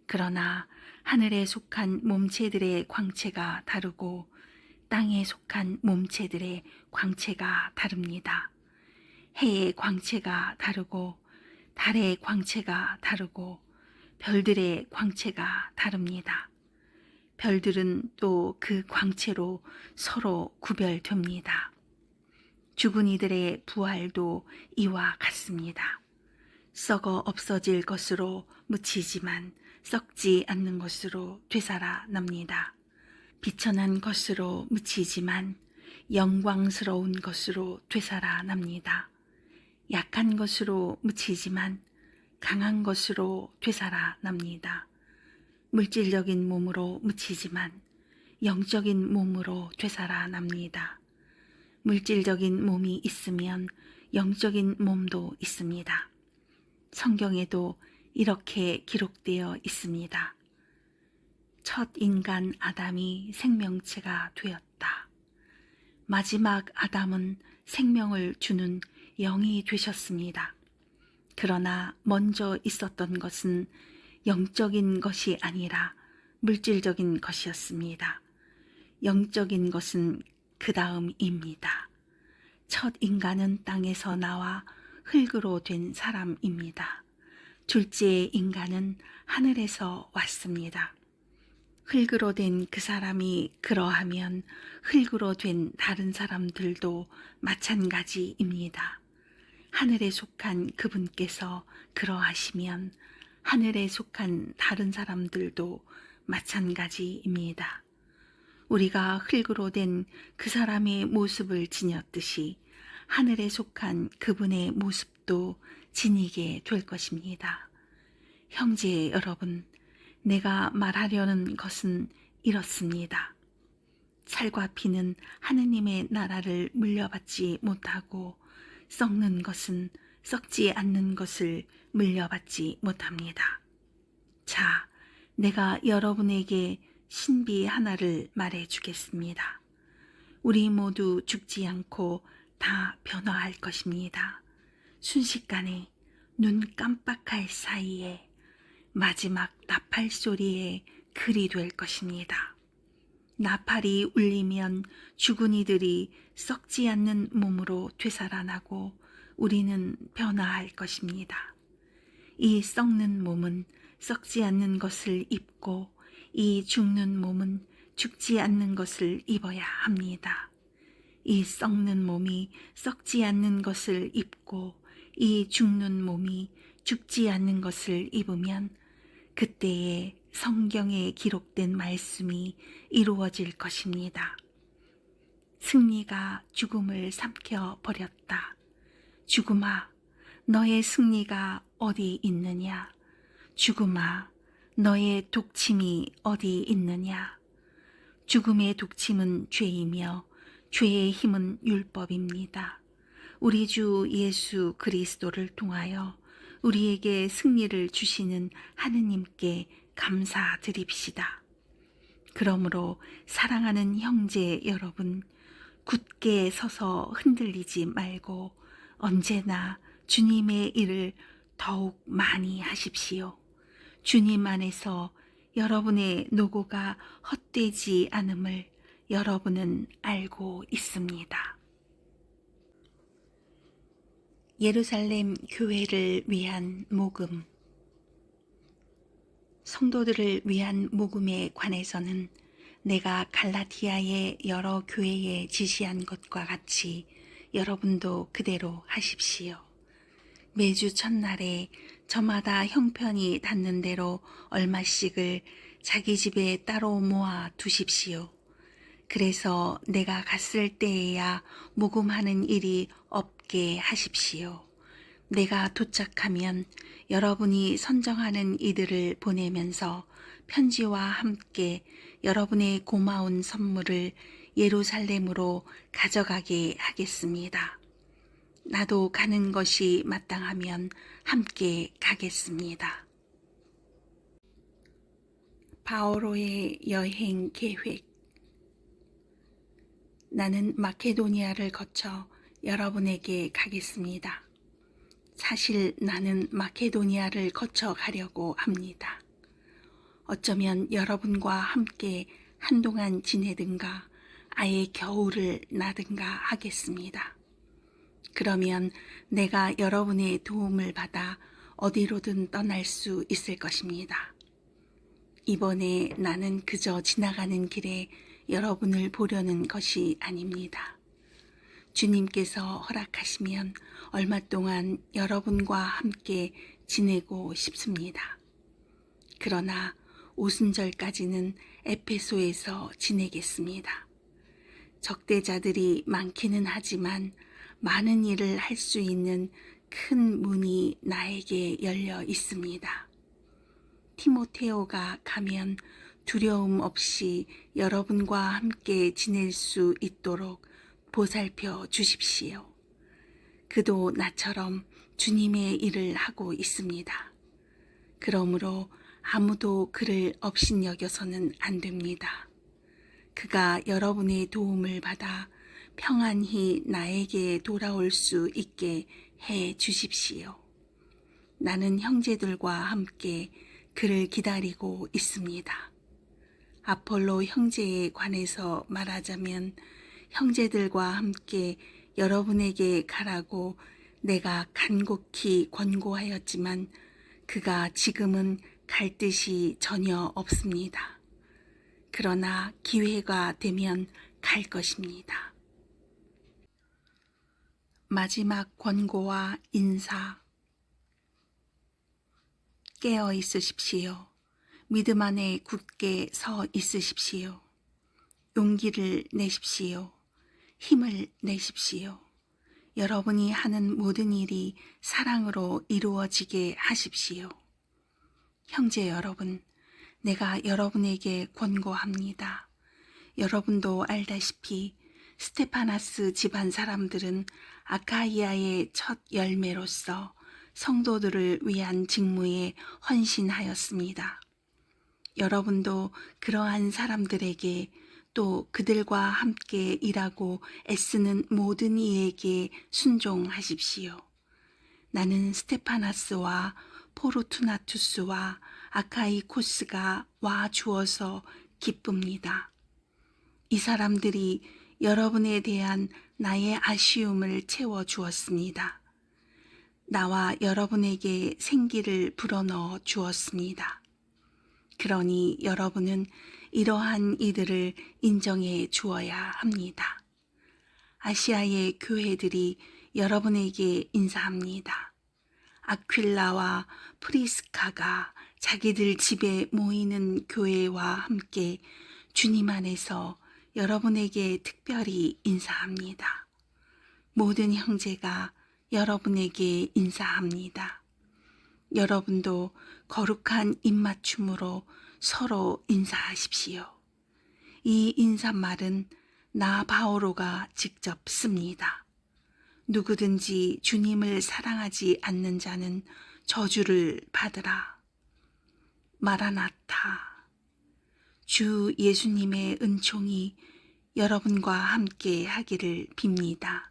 그러나 하늘에 속한 몸체들의 광채가 다르고 땅에 속한 몸체들의 광채가 다릅니다. 해의 광채가 다르고 달의 광채가 다르고 별들의 광채가 다릅니다. 별들은 또 그 광채로 서로 구별됩니다. 죽은 이들의 부활도 이와 같습니다. 썩어 없어질 것으로 묻히지만 썩지 않는 것으로 되살아납니다. 비천한 것으로 묻히지만 영광스러운 것으로 되살아납니다. 약한 것으로 묻히지만 강한 것으로 되살아납니다. 물질적인 몸으로 묻히지만 영적인 몸으로 되살아납니다. 물질적인 몸이 있으면 영적인 몸도 있습니다. 성경에도 이렇게 기록되어 있습니다. 첫 인간 아담이 생명체가 되었다. 마지막 아담은 생명을 주는 영이 되셨습니다. 그러나 먼저 있었던 것은 영적인 것이 아니라 물질적인 것이었습니다. 영적인 것은 그 다음입니다. 첫 인간은 땅에서 나와 흙으로 된 사람입니다. 둘째 인간은 하늘에서 왔습니다. 흙으로 된 그 사람이 그러하면 흙으로 된 다른 사람들도 마찬가지입니다. 하늘에 속한 그분께서 그러하시면 하늘에 속한 다른 사람들도 마찬가지입니다. 우리가 흙으로 된 그 사람의 모습을 지녔듯이 하늘에 속한 그분의 모습도 지니게 될 것입니다. 형제 여러분, 내가 말하려는 것은 이렇습니다. 살과 피는 하느님의 나라를 물려받지 못하고 썩는 것은 썩지 않는 것을 물려받지 못합니다. 자, 내가 여러분에게 신비 하나를 말해 주겠습니다. 우리 모두 죽지 않고 다 변화할 것입니다. 순식간에 눈 깜빡할 사이에 마지막 나팔 소리에 글이 될 것입니다. 나팔이 울리면 죽은 이들이 썩지 않는 몸으로 되살아나고 우리는 변화할 것입니다. 이 썩는 몸은 썩지 않는 것을 입고 이 죽는 몸은 죽지 않는 것을 입어야 합니다. 이 썩는 몸이 썩지 않는 것을 입고 이 죽는 몸이 죽지 않는 것을 입으면 그때에 성경에 기록된 말씀이 이루어질 것입니다. 승리가 죽음을 삼켜 버렸다. 죽음아, 너의 승리가 어디 있느냐? 죽음아, 너의 독침이 어디 있느냐? 죽음의 독침은 죄이며 죄의 힘은 율법입니다. 우리 주 예수 그리스도를 통하여 우리에게 승리를 주시는 하느님께 감사드립시다. 그러므로 사랑하는 형제 여러분, 굳게 서서 흔들리지 말고 언제나 주님의 일을 더욱 많이 하십시오. 주님 안에서 여러분의 노고가 헛되지 않음을 여러분은 알고 있습니다. 예루살렘 교회를 위한 모금. 성도들을 위한 모금에 관해서는 내가 갈라디아의 여러 교회에 지시한 것과 같이 여러분도 그대로 하십시오. 매주 첫날에 저마다 형편이 닿는 대로 얼마씩을 자기 집에 따로 모아 두십시오. 그래서 내가 갔을 때에야 모금하는 일이 없게 하십시오. 내가 도착하면 여러분이 선정하는 이들을 보내면서 편지와 함께 여러분의 고마운 선물을 예루살렘으로 가져가게 하겠습니다. 나도 가는 것이 마땅하면 함께 가겠습니다. 바오로의 여행 계획. 나는 마케도니아를 거쳐 여러분에게 가겠습니다. 사실 나는 마케도니아를 거쳐 가려고 합니다. 어쩌면 여러분과 함께 한동안 지내든가 아예 겨울을 나든가 하겠습니다. 그러면 내가 여러분의 도움을 받아 어디로든 떠날 수 있을 것입니다. 이번에 나는 그저 지나가는 길에 여러분을 보려는 것이 아닙니다. 주님께서 허락하시면 얼마 동안 여러분과 함께 지내고 싶습니다. 그러나 오순절까지는 에페소에서 지내겠습니다. 적대자들이 많기는 하지만 많은 일을 할 수 있는 큰 문이 나에게 열려 있습니다. 티모테오가 가면 두려움 없이 여러분과 함께 지낼 수 있도록 보살펴 주십시오. 그도 나처럼 주님의 일을 하고 있습니다. 그러므로 아무도 그를 업신여겨서는 안 됩니다. 그가 여러분의 도움을 받아 평안히 나에게 돌아올 수 있게 해 주십시오. 나는 형제들과 함께 그를 기다리고 있습니다. 아폴로 형제에 관해서 말하자면 형제들과 함께 여러분에게 가라고 내가 간곡히 권고하였지만 그가 지금은 갈 뜻이 전혀 없습니다. 그러나 기회가 되면 갈 것입니다. 마지막 권고와 인사. 깨어 있으십시오. 믿음 안에 굳게 서 있으십시오. 용기를 내십시오. 힘을 내십시오. 여러분이 하는 모든 일이 사랑으로 이루어지게 하십시오. 형제 여러분, 내가 여러분에게 권고합니다. 여러분도 알다시피 스테파나스 집안 사람들은 아카이아의 첫 열매로서 성도들을 위한 직무에 헌신하였습니다. 여러분도 그러한 사람들에게 또 그들과 함께 일하고 애쓰는 모든 이에게 순종하십시오. 나는 스테파나스와 포르투나투스와 아카이코스가 와 주어서 기쁩니다. 이 사람들이 여러분에 대한 나의 아쉬움을 채워 주었습니다. 나와 여러분에게 생기를 불어넣어 주었습니다. 그러니 여러분은 이러한 이들을 인정해 주어야 합니다. 아시아의 교회들이 여러분에게 인사합니다. 아퀼라와 프리스카가 자기들 집에 모이는 교회와 함께 주님 안에서 여러분에게 특별히 인사합니다. 모든 형제가 여러분에게 인사합니다. 여러분도 거룩한 입맞춤으로 서로 인사하십시오. 이 인사말은 나 바오로가 직접 씁니다. 누구든지 주님을 사랑하지 않는 자는 저주를 받으라. 마라나타. 주 예수님의 은총이 여러분과 함께 하기를 빕니다.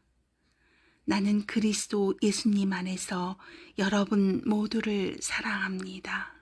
나는 그리스도 예수님 안에서 여러분 모두를 사랑합니다.